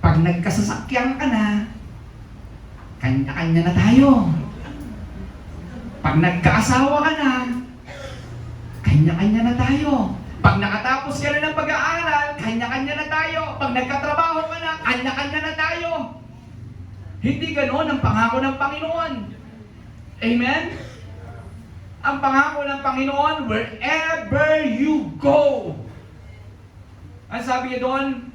pag nagkasasakyan ka na, kanya-kanya na tayo. Pag nagkaasawa ka na, kanya-kanya na tayo. Pag nakatapos ka na ng pag-aaral, kanya-kanya na tayo. Pag nagkatrabaho ka na, kanya-kanya na tayo. Hindi ganoon ang pangako ng Panginoon. Amen? Ang pangako ng Panginoon, wherever you go. Ang sabi niya doon,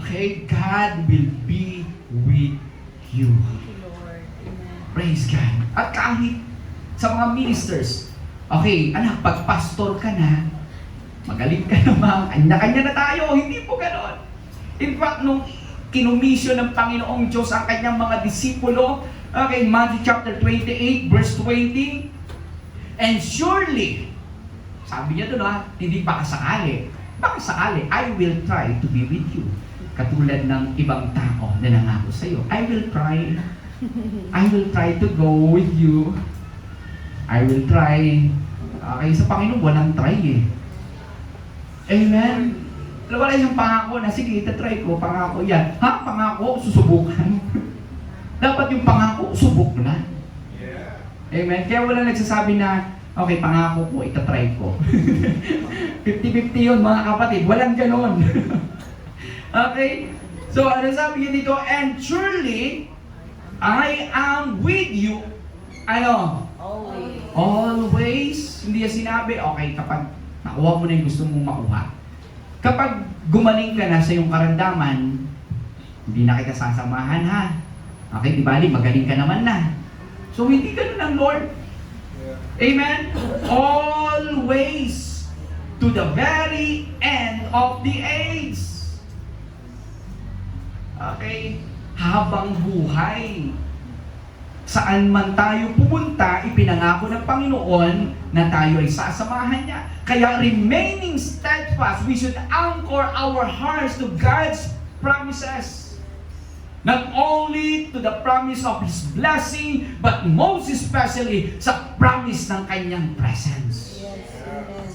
okay, God will be with you. Thank you, Lord. Amen. Praise God. At kahit sa mga ministers, okay, anak, pag pastor ka na, magaling ka naman, kanya-kanya na tayo. Hindi po ganon. In fact, nung kinumisyon ng Panginoong Diyos ang kanyang mga disipulo, okay, Matthew chapter 28, verse 20, and surely, sabi niya doon, hindi baka sakali, I will try to be with you. Katulad ng ibang tao na nangako sa iyo, I will try to go with you. I will try. Okay, sa Panginoon, walang try eh. Amen? Wala isang pangako na, sige, itatry ko, pangako yan. Ha? Pangako, susubukan. Dapat yung pangako, subok na. Amen? Kaya wala nagsasabi na, okay, pangako ko, itatry ko. 50-50 yun, mga kapatid. Walang ganon. Okay? So, ano sabi niya dito? And surely, I am with you. Ano? Always. Always. Hindi niya sinabi, okay, kapag nakuha mo na yung gusto mong makuha. Kapag gumaling ka na sa iyong karamdaman, hindi na kita sasamahan, ha? Okay, di bali, magaling ka naman na. So, hindi ganun ang Lord. Amen? Always to the very end of the age. Okay? Habang buhay. Saan man tayo pumunta, ipinangako ng Panginoon na tayo ay sasamahan niya. Kaya remaining steadfast, we should anchor our hearts to God's promises. Not only to the promise of His blessing, but most especially sa promise ng Kanyang presence. Yes, amen.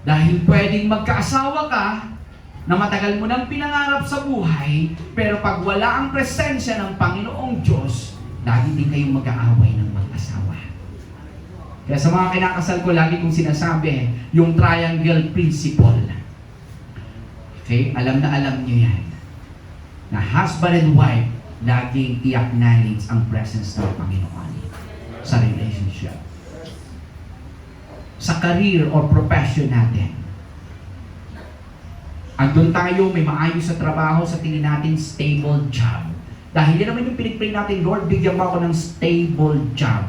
Dahil pwedeng magkaasawa ka, na matagal mo nang pinangarap sa buhay, pero pag wala ang presensya ng Panginoong Diyos, lagi din kayong mag-aaway ng mag-asawa. Kaya sa mga kinakasal ko, lagi kong sinasabi, yung triangle principle. Okay? Alam na alam niyo yan. Na husband and wife, laging i-acknowledge ang presence ng Panginoon sa relationship. Sa career or profession natin, andun tayo, may maayos sa trabaho, sa tingin natin, stable job. Dahil yan naman yung pinipray natin, Lord, bigyan mo ako ng stable job.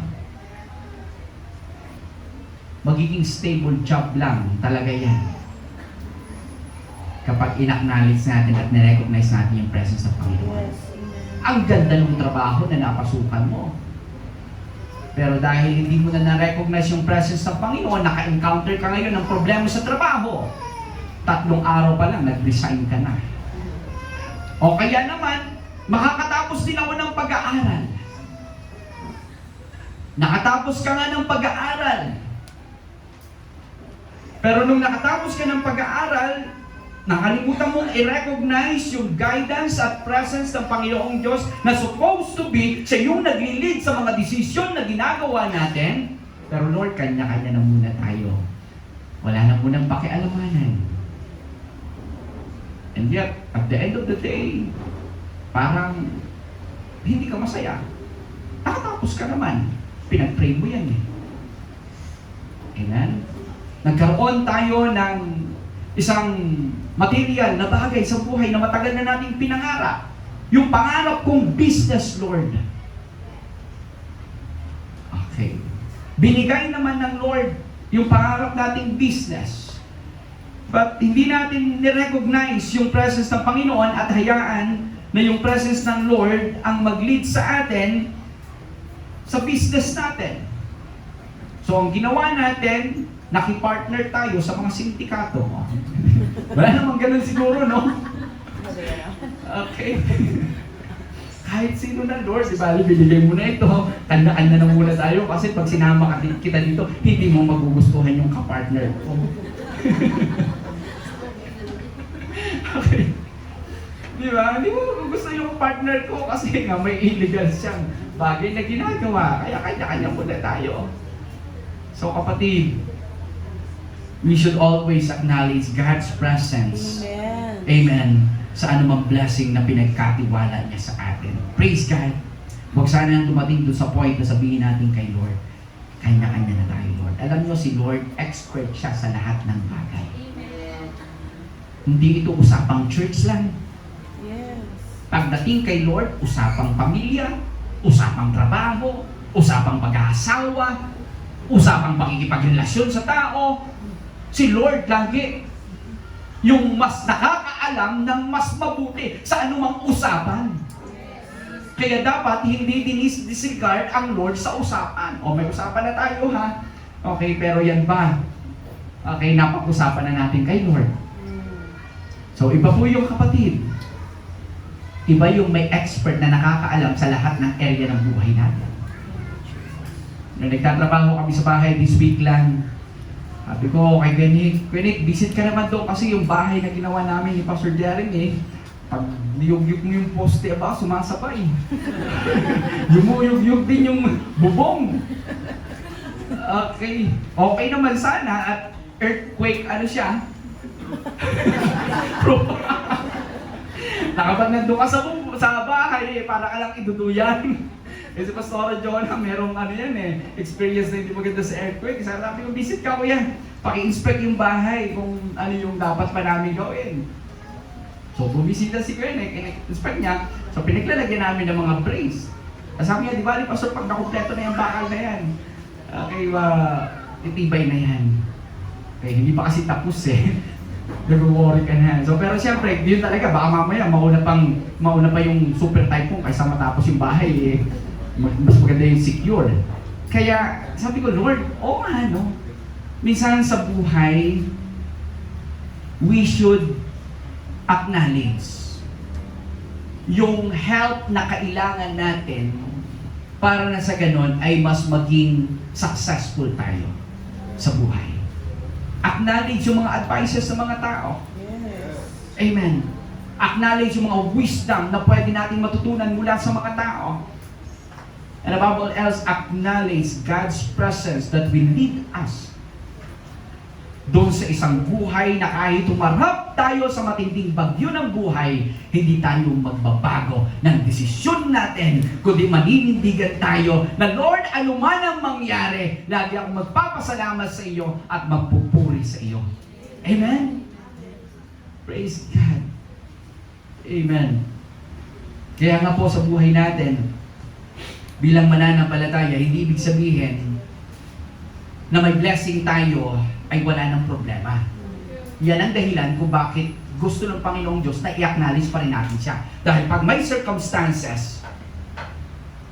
Magiging stable job lang, talaga yan. Kapag in-acknowledge natin at na-recognize natin yung presence ng Panginoon. Yes, amen. Ang ganda ng trabaho na napasukan mo. Pero dahil hindi mo na na-recognize yung presence ng Panginoon, naka-encounter ka ngayon ng problema sa trabaho. 3 araw pa lang, nag-resign ka na. O kaya naman, makakatapos din ako ng pag-aaral. Nakatapos ka nga ng pag-aaral. Pero nung nakatapos ka ng pag-aaral, nakalimutan mong i-recognize yung guidance at presence ng Panginoong Diyos na supposed to be siya yung nag-lead sa mga desisyon na ginagawa natin. Pero Lord, kanya-kanya na muna tayo. Wala na munang pakialamanan. And yet, at the end of the day, parang hindi ka masaya. Nakatapos ka naman. Pinag-pray mo yan eh. Amen? Nagkaroon tayo ng isang material na bagay sa buhay na matagal na nating pinangarap. Yung pangarap kong business, Lord. Okay. Binigay naman ng Lord yung pangarap nating business. But hindi natin ni-recognize yung presence ng Panginoon at hayaan na yung presence ng Lord ang mag-lead sa atin sa business natin. So, ang ginawa natin, nakipartner tayo sa mga sindikato. Wala namang ganun siguro, no? Okay. Kahit sino na, Lord, di ba, binigay mo na ito, tandaan na muna tayo kasi pag sinama kita dito, hindi mo magugustuhan yung kapartner ko. Okay. Di ba? Hindi mo magugustuhan yung partner ko kasi nga may illegal siyang bagay na ginagawa. Kaya kanya-kanya muna tayo. So kapatid, we should always acknowledge God's presence. Amen. Amen. Sa anumang blessing na pinagkatiwala niya sa atin. Praise God. Huwag sana nang dumating doon sa point na sabihin natin kay Lord, kanya-kanya na tayo, Lord. Alam niyo si Lord, expert siya sa lahat ng bagay. Amen. Hindi ito usapang church lang. Yes. Pagdating kay Lord, usapang pamilya, usapang trabaho, usapang pag-aasawa, usapang pakikipagrelasyon sa tao. Si Lord lagi yung mas nakakaalam ng mas mabuti sa anumang usapan. Kaya dapat hindi dinis-disregard ang Lord sa usapan. O may usapan na tayo ha. Okay, pero yan ba? Okay, napag-usapan na natin kay Lord. So iba po yung kapatid. Iba yung may expert na nakakaalam sa lahat ng area ng buhay natin. Nung nagtatrabaho kami sa bahay this week lang, sabi ko kay Gwinnett, visit ka naman doon kasi yung bahay na ginawa namin ni Pastor Jeremy, pag niyog-yug mo yung poste, ba, sumasabay. Yumuyog-yug din yung bubong. Okay. Okay naman sana at earthquake, ano siya? Nakapag nandun ka sa bahay, para ka lang iduduyan. Eh si Pastor Jonah, merong ano yan eh, experience na hindi maganda sa earthquake. Sabi ko, visit ka kuya, paki-inspect yung bahay kung ano yung dapat pa namin gawin. So bumisita si Kuya, in-inspect niya, so pinaglalagyan namin ng mga brace. Sabi niya, di ba, Pastor, pag nakumpleto na yung bakal na yan, okay, itibay na yan. Okay, hindi pa kasi tapos eh. Nag-worry ka na. So, pero siyempre, yun talaga, baka mamaya mauna pa yung super typhoon kaysa matapos yung bahay eh. Mas maganda yung secure. Kaya, sabi ko, Lord, nga, no? Minsan sa buhay, we should acknowledge yung help na kailangan natin para na sa ganon ay mas maging successful tayo sa buhay. Acknowledge yung mga advices ng mga tao. Yes. Amen. Acknowledge yung mga wisdom na pwede nating matutunan mula sa mga tao. And above all else, acknowledge God's presence that will lead us doon sa isang buhay na kahit tumarap tayo sa matinding bagyo ng buhay, hindi tayo magbabago ng desisyon natin, kundi maninindigan tayo na Lord, ano man ang mangyari, lagi akong magpapasalamat sa iyo at magpupuri sa iyo. Amen? Praise God. Amen. Kaya nga po sa buhay natin, bilang mananampalataya, hindi ibig sabihin na may blessing tayo ay wala ng problema. Yan ang dahilan kung bakit gusto ng Panginoong Diyos na i-acknowledge pa rin natin siya. Dahil pag may circumstances,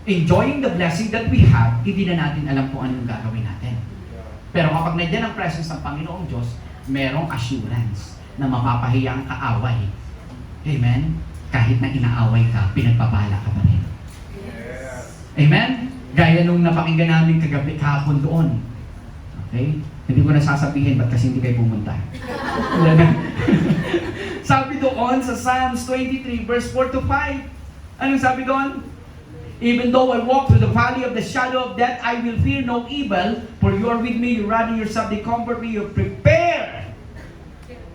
enjoying the blessing that we have, hindi na natin alam kung anong gagawin natin. Pero kapag nandiyan ang presence ng Panginoong Diyos, merong assurance na mapapahiya ang kaaway. Amen? Kahit na inaaway ka, pinagpapala ka pa rin. Amen? Gaya nung napakinggan namin kagabi kahapon doon. Okay? Hindi ko na sasabihin ba't kasi hindi kayo pumunta. Sabi doon sa Psalms 23 verse 4 to 5. Anong sabi doon? Even though I walk through the valley of the shadow of death, I will fear no evil, for you are with me, you run yourself, they comfort me, you prepare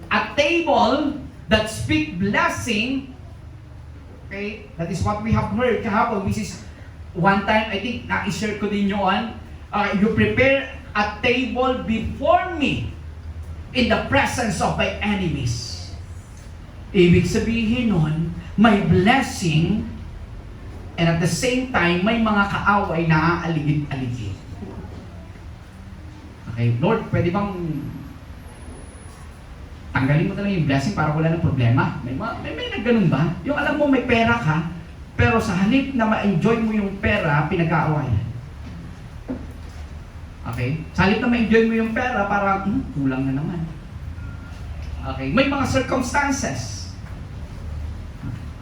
a table that speak blessing. Okay? That is what we have heard kahapon, which is one time, I think, na-share ko din yun. You prepare a table before me in the presence of my enemies. Ibig sabihin nun, may blessing, and at the same time, may mga kaaway na aaligid-aligid. Okay, Lord, pwede bang tanggalin mo talaga yung blessing para wala ng problema? May nagganun ba? Yung alam mo may pera ka, pero sa halip na ma-enjoy mo yung pera, pinag-aawayan. Okay? Sa halip na ma-enjoy mo yung pera, parang, kulang na naman. Okay? May mga circumstances.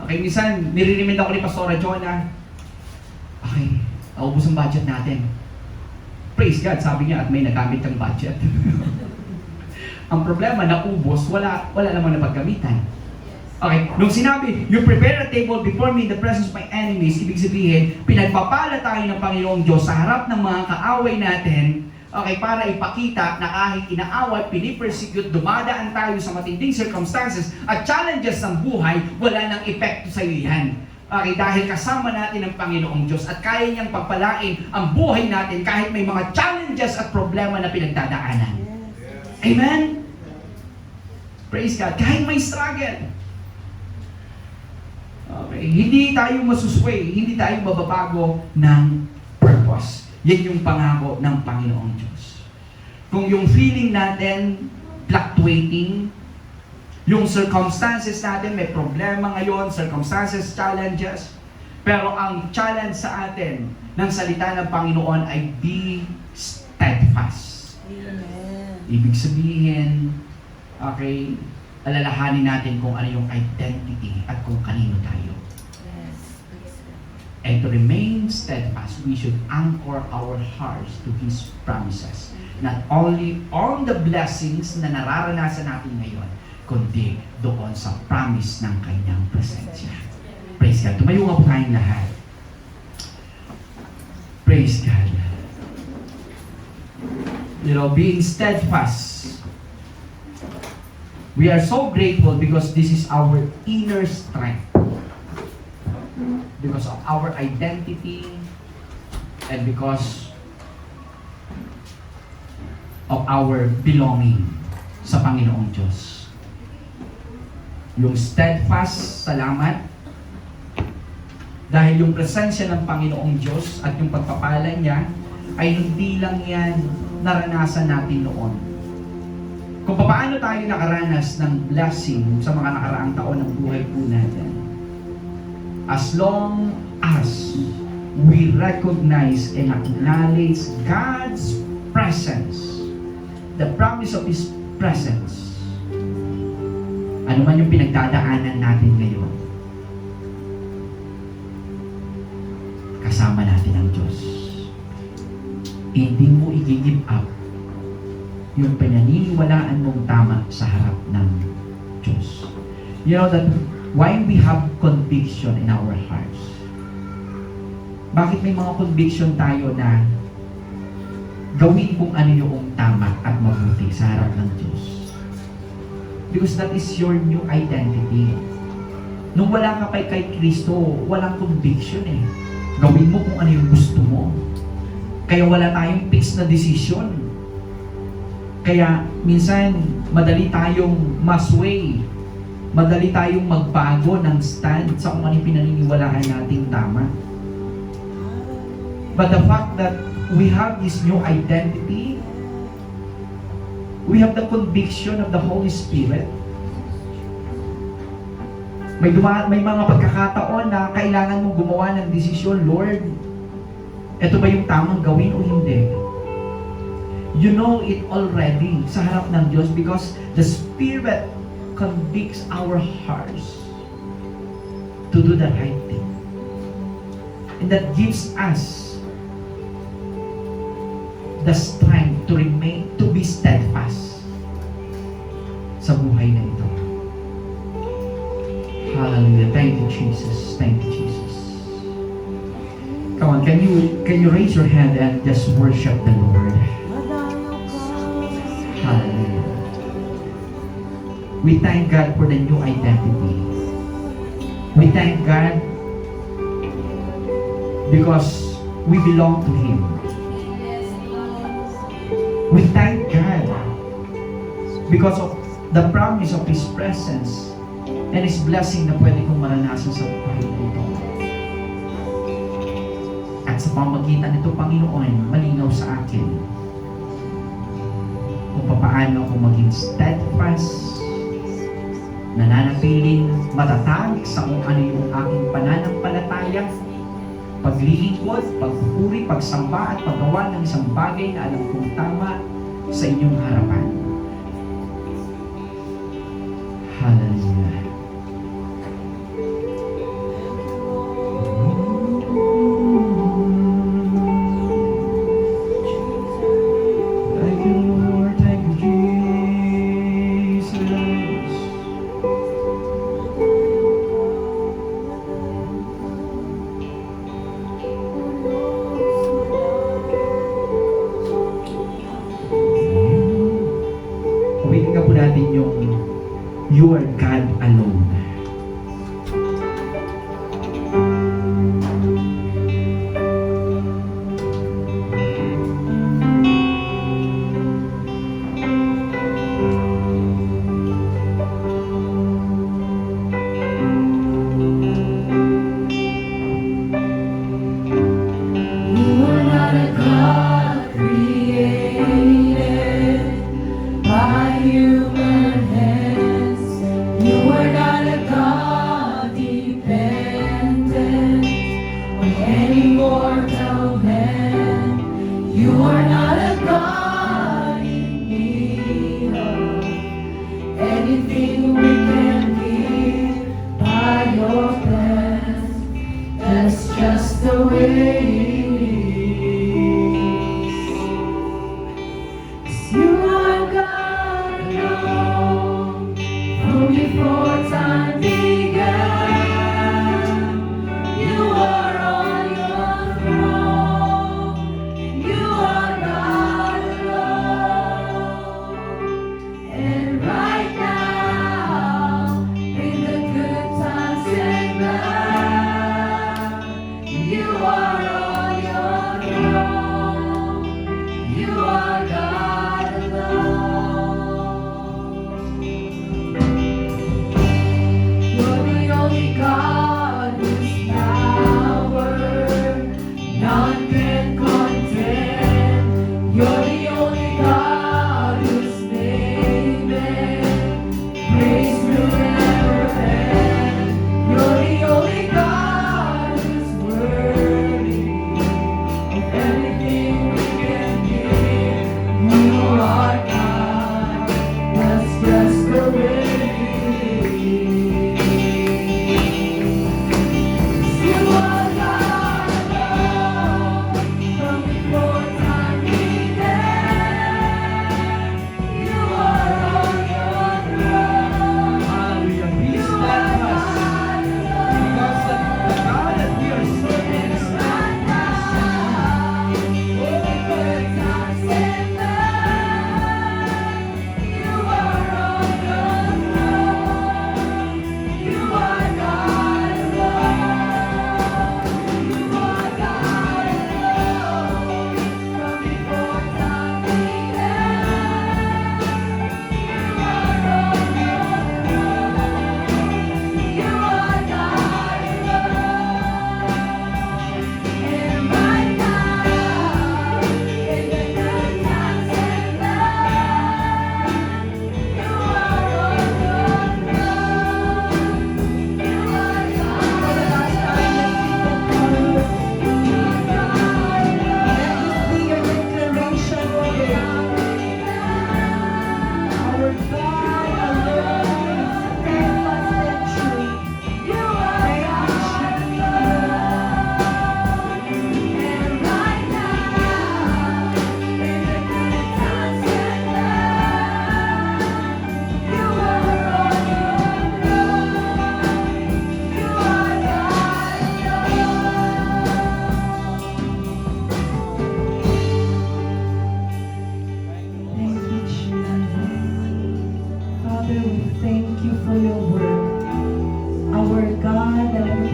Okay, minsan, nire-remind ako ni Pastora Jonah, okay, naubos ang budget natin. Praise God, sabi niya, at may nagamit ang budget. Ang problema, naubos, wala namang napaggamitan. Okay, nung sinabi, you prepare a table before me in the presence of my enemies, ibig sabihin, pinagpapala tayo ng Panginoong Diyos sa harap ng mga kaaway natin, okay, para ipakita na kahit inaaway, pinipersecute, dumadaan tayo sa matinding circumstances at challenges ng buhay, wala nang epekto sa iyo yan. Okay, dahil kasama natin ang Panginoong Diyos at kaya niyang pagpalain ang buhay natin kahit may mga challenges at problema na pinagdadaanan. Amen? Praise God. Kahit may struggle. Okay, hindi tayo masusway, hindi tayo mababago ng purpose. Yan yung pangako ng Panginoong Diyos. Kung yung feeling natin fluctuating, yung circumstances natin, may problema ngayon, circumstances, challenges, pero ang challenge sa atin ng salita ng Panginoon ay be steadfast. Amen. Ibig sabihin, okay, alalahanin natin kung ano yung identity at kung kanino tayo. Yes. And to remain steadfast, we should anchor our hearts to His promises. Not only on the blessings na nararanasan natin ngayon, kundi doon sa promise ng Kanyang presensya. Praise God. Tumayo nga po tayong lahat. Praise God. You know, being steadfast, we are so grateful because this is our inner strength. Because of our identity and because of our belonging sa Panginoong Diyos. Yung steadfast, salamat. Dahil yung presensya ng Panginoong Diyos at yung pagpapala niya ay hindi lang yan naranasan natin noon. Kung paano tayo nakaranas ng blessing sa mga nakaraang taon ng buhay po natin. As long as we recognize and acknowledge God's presence, the promise of His presence, ano man yung pinagdadaanan natin ngayon, kasama natin ang Diyos. Hindi mo i-give up yung pinaniniwalaan mong tama sa harap ng Diyos. You know that why we have conviction in our hearts? Bakit may mga conviction tayo na gawin kung ano yung tama at mabuti sa harap ng Diyos? Because that is your new identity. Nung wala ka pa kay Kristo, walang conviction eh. Gawin mo kung ano yung gusto mo. Kaya wala tayong fixed na decision. Kaya minsan, madali tayong masway. Madali tayong magbago ng stand sa kung ano yung pinaniniwalaan natin tama. But the fact that we have this new identity, we have the conviction of the Holy Spirit. May mga pagkakataon na kailangan mong gumawa ng desisyon, Lord, ito ba yung tamang gawin o hindi? You know it already sa harap ng Diyos because the Spirit convicts our hearts to do the right thing. And that gives us the strength to remain, to be steadfast sa buhay na ito. Hallelujah. Thank you, Jesus. Thank you, Jesus. Come on, can you raise your hand and just worship the Lord? Hallelujah. We thank God for the new identity. We thank God because we belong to Him. We thank God because of the promise of His presence and His blessing na pwede kong maranasan sa buhay nito. At sa pamagitan nito, Panginoon, malinaw sa akin kung paano ako maging steadfast, nananatiling matatag sa kung ano yung aking pananampalataya, paglilingkod, pagpupuri, pagsamba at paggawa ng isang bagay na alam kong tama sa inyong harapan. Hallelujah. Thank you, Lord. Thank you, Jesus.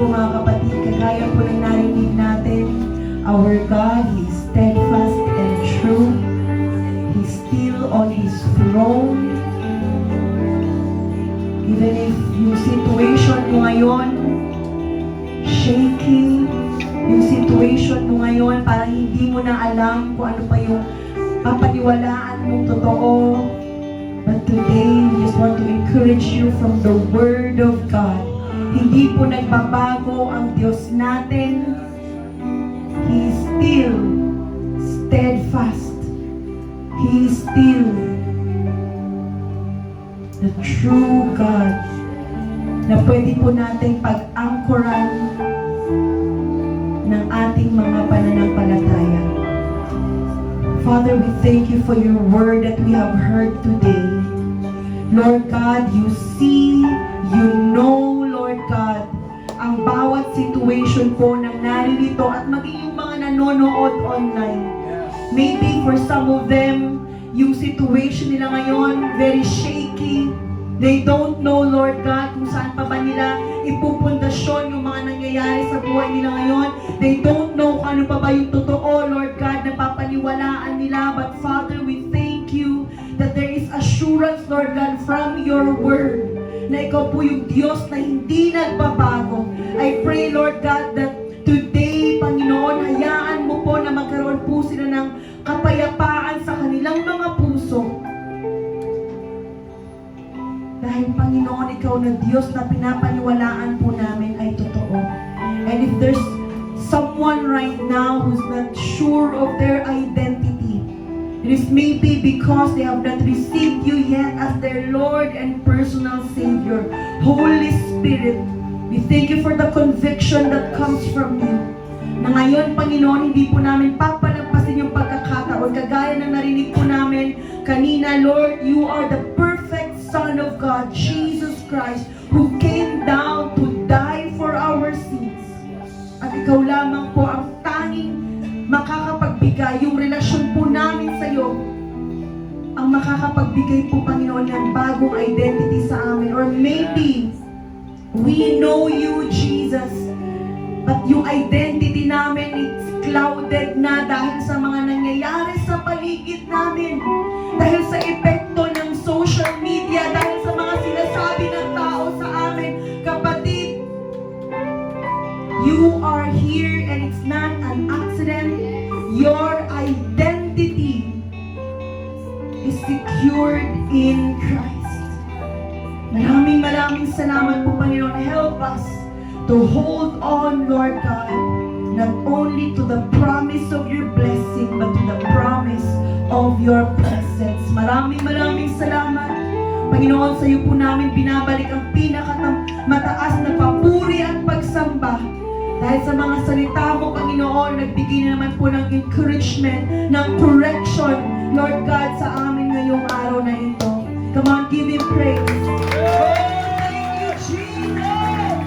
po mga kapatid, kagaya po ng narinig natin, our God, He is steadfast and true. He's still on His throne. Even if yung situation mo ngayon, shaky, yung situation mo ngayon, parang hindi mo na alam kung ano pa yung papaniwalaan mong totoo. But today, we just want to encourage you from the Word of God. Hindi po nagbabago ang Diyos natin. He is still steadfast. He is still the true God na pwede po nating pag-angkoran ng ating mga pananampalataya. Father, we thank you for your word that we have heard today. Lord God, you see, you know, Lord God, ang bawat situation po ng naririto at maging yung mga nanonood online. Maybe for some of them, yung situation nila ngayon, very shaky. They don't know, Lord God, kung saan pa ba nila ipupundasyon yung mga nangyayari sa buhay nila ngayon. They don't know kung ano pa ba yung totoo, Lord God, na papaniwalaan nila. But Father, we thank you that there is assurance, Lord God, from your word, na ikaw po yung Diyos na hindi nagbabago. I pray, Lord God, that today, Panginoon, hayaan mo po na magkaroon po sila ng kapayapaan sa kanilang mga puso. Dahil, Panginoon, ikaw na Diyos na pinapaniwalaan po namin ay totoo. And if there's someone right now who's not sure of their identity, it is maybe because they have not received you yet as their Lord and personal Savior. Holy Spirit, we thank you for the conviction that comes from you. Na ngayon, Panginoon, hindi po namin papalagpasin yung pagkakataon. Kagaya ng narinig po namin kanina, Lord, you are the perfect Son of God, Jesus Christ, who came down to die for our sins. At ikaw lamang po ang tanging makakapagbigay, yung relasyon po namin sa iyo, ang makakapagbigay po, Panginoon, ng bagong identity sa amin. Or maybe, we know you, Jesus, but yung identity namin is clouded na dahil sa mga nangyayari sa paligid namin. Dahil sa epekto ng social media, dahil sa mga sinasabi ng tao sa amin. Kapatid, you are here and it's not an accident. Your identity is secured in Christ. Maraming salamat po, Panginoon. Help us to hold on, Lord God, not only to the promise of your blessing, but to the promise of your presence. Maraming salamat. Panginoon, sa iyo po namin binabalik ang pinakamataas na papuri at pagsamba. Dahil sa mga salita mo, Panginoon, nagbigay na naman po ng encouragement, ng correction, Lord God, sa amin ngayong araw na ito. Come on, give Him praise. Oh, thank you, Jesus!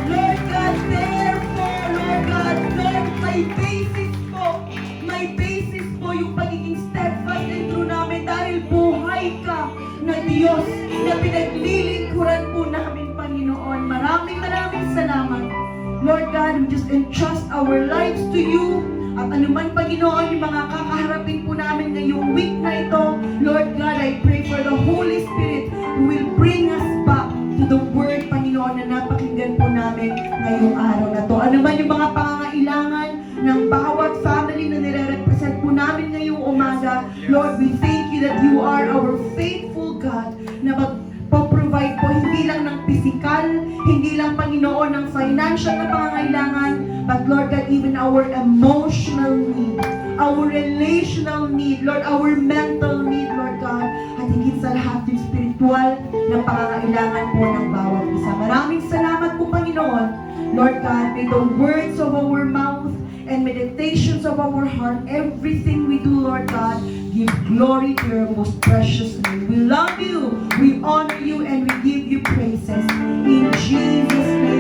Lord God, therefore, Lord God, Lord, may basis po yung pagiging steadfast and true namin dahil buhay ka na Diyos na pinaglilingkuran po namin, Panginoon. Maraming salamat. Lord God, we just entrust our lives to you. At anuman, Panginoon, yung mga kakaharapin po namin ngayong week na ito, Lord God, I pray for the Holy Spirit who will bring us back to the Word, Panginoon, na napakinggan po namin ngayong araw na to. Anuman yung mga pangangailangan ng bawat family na nire-represent po namin ngayong umaga, Lord, we thank you that you are our faithful God na magpo-provide po hindi lang ng physical, hindi lang, Panginoon, ng financial na pangangailangan, but Lord God, even our emotional need, our relational need, Lord, our mental need, Lord God, at higit sa lahat yung spiritual na pangangailangan po ng bawat isa. Maraming salamat po, Panginoon. Lord God, may the words of our mouth and meditations of our heart, everything we do, Lord God, give glory to your most precious name. We love you, we honor you, and we give you praises. In Jesus' name.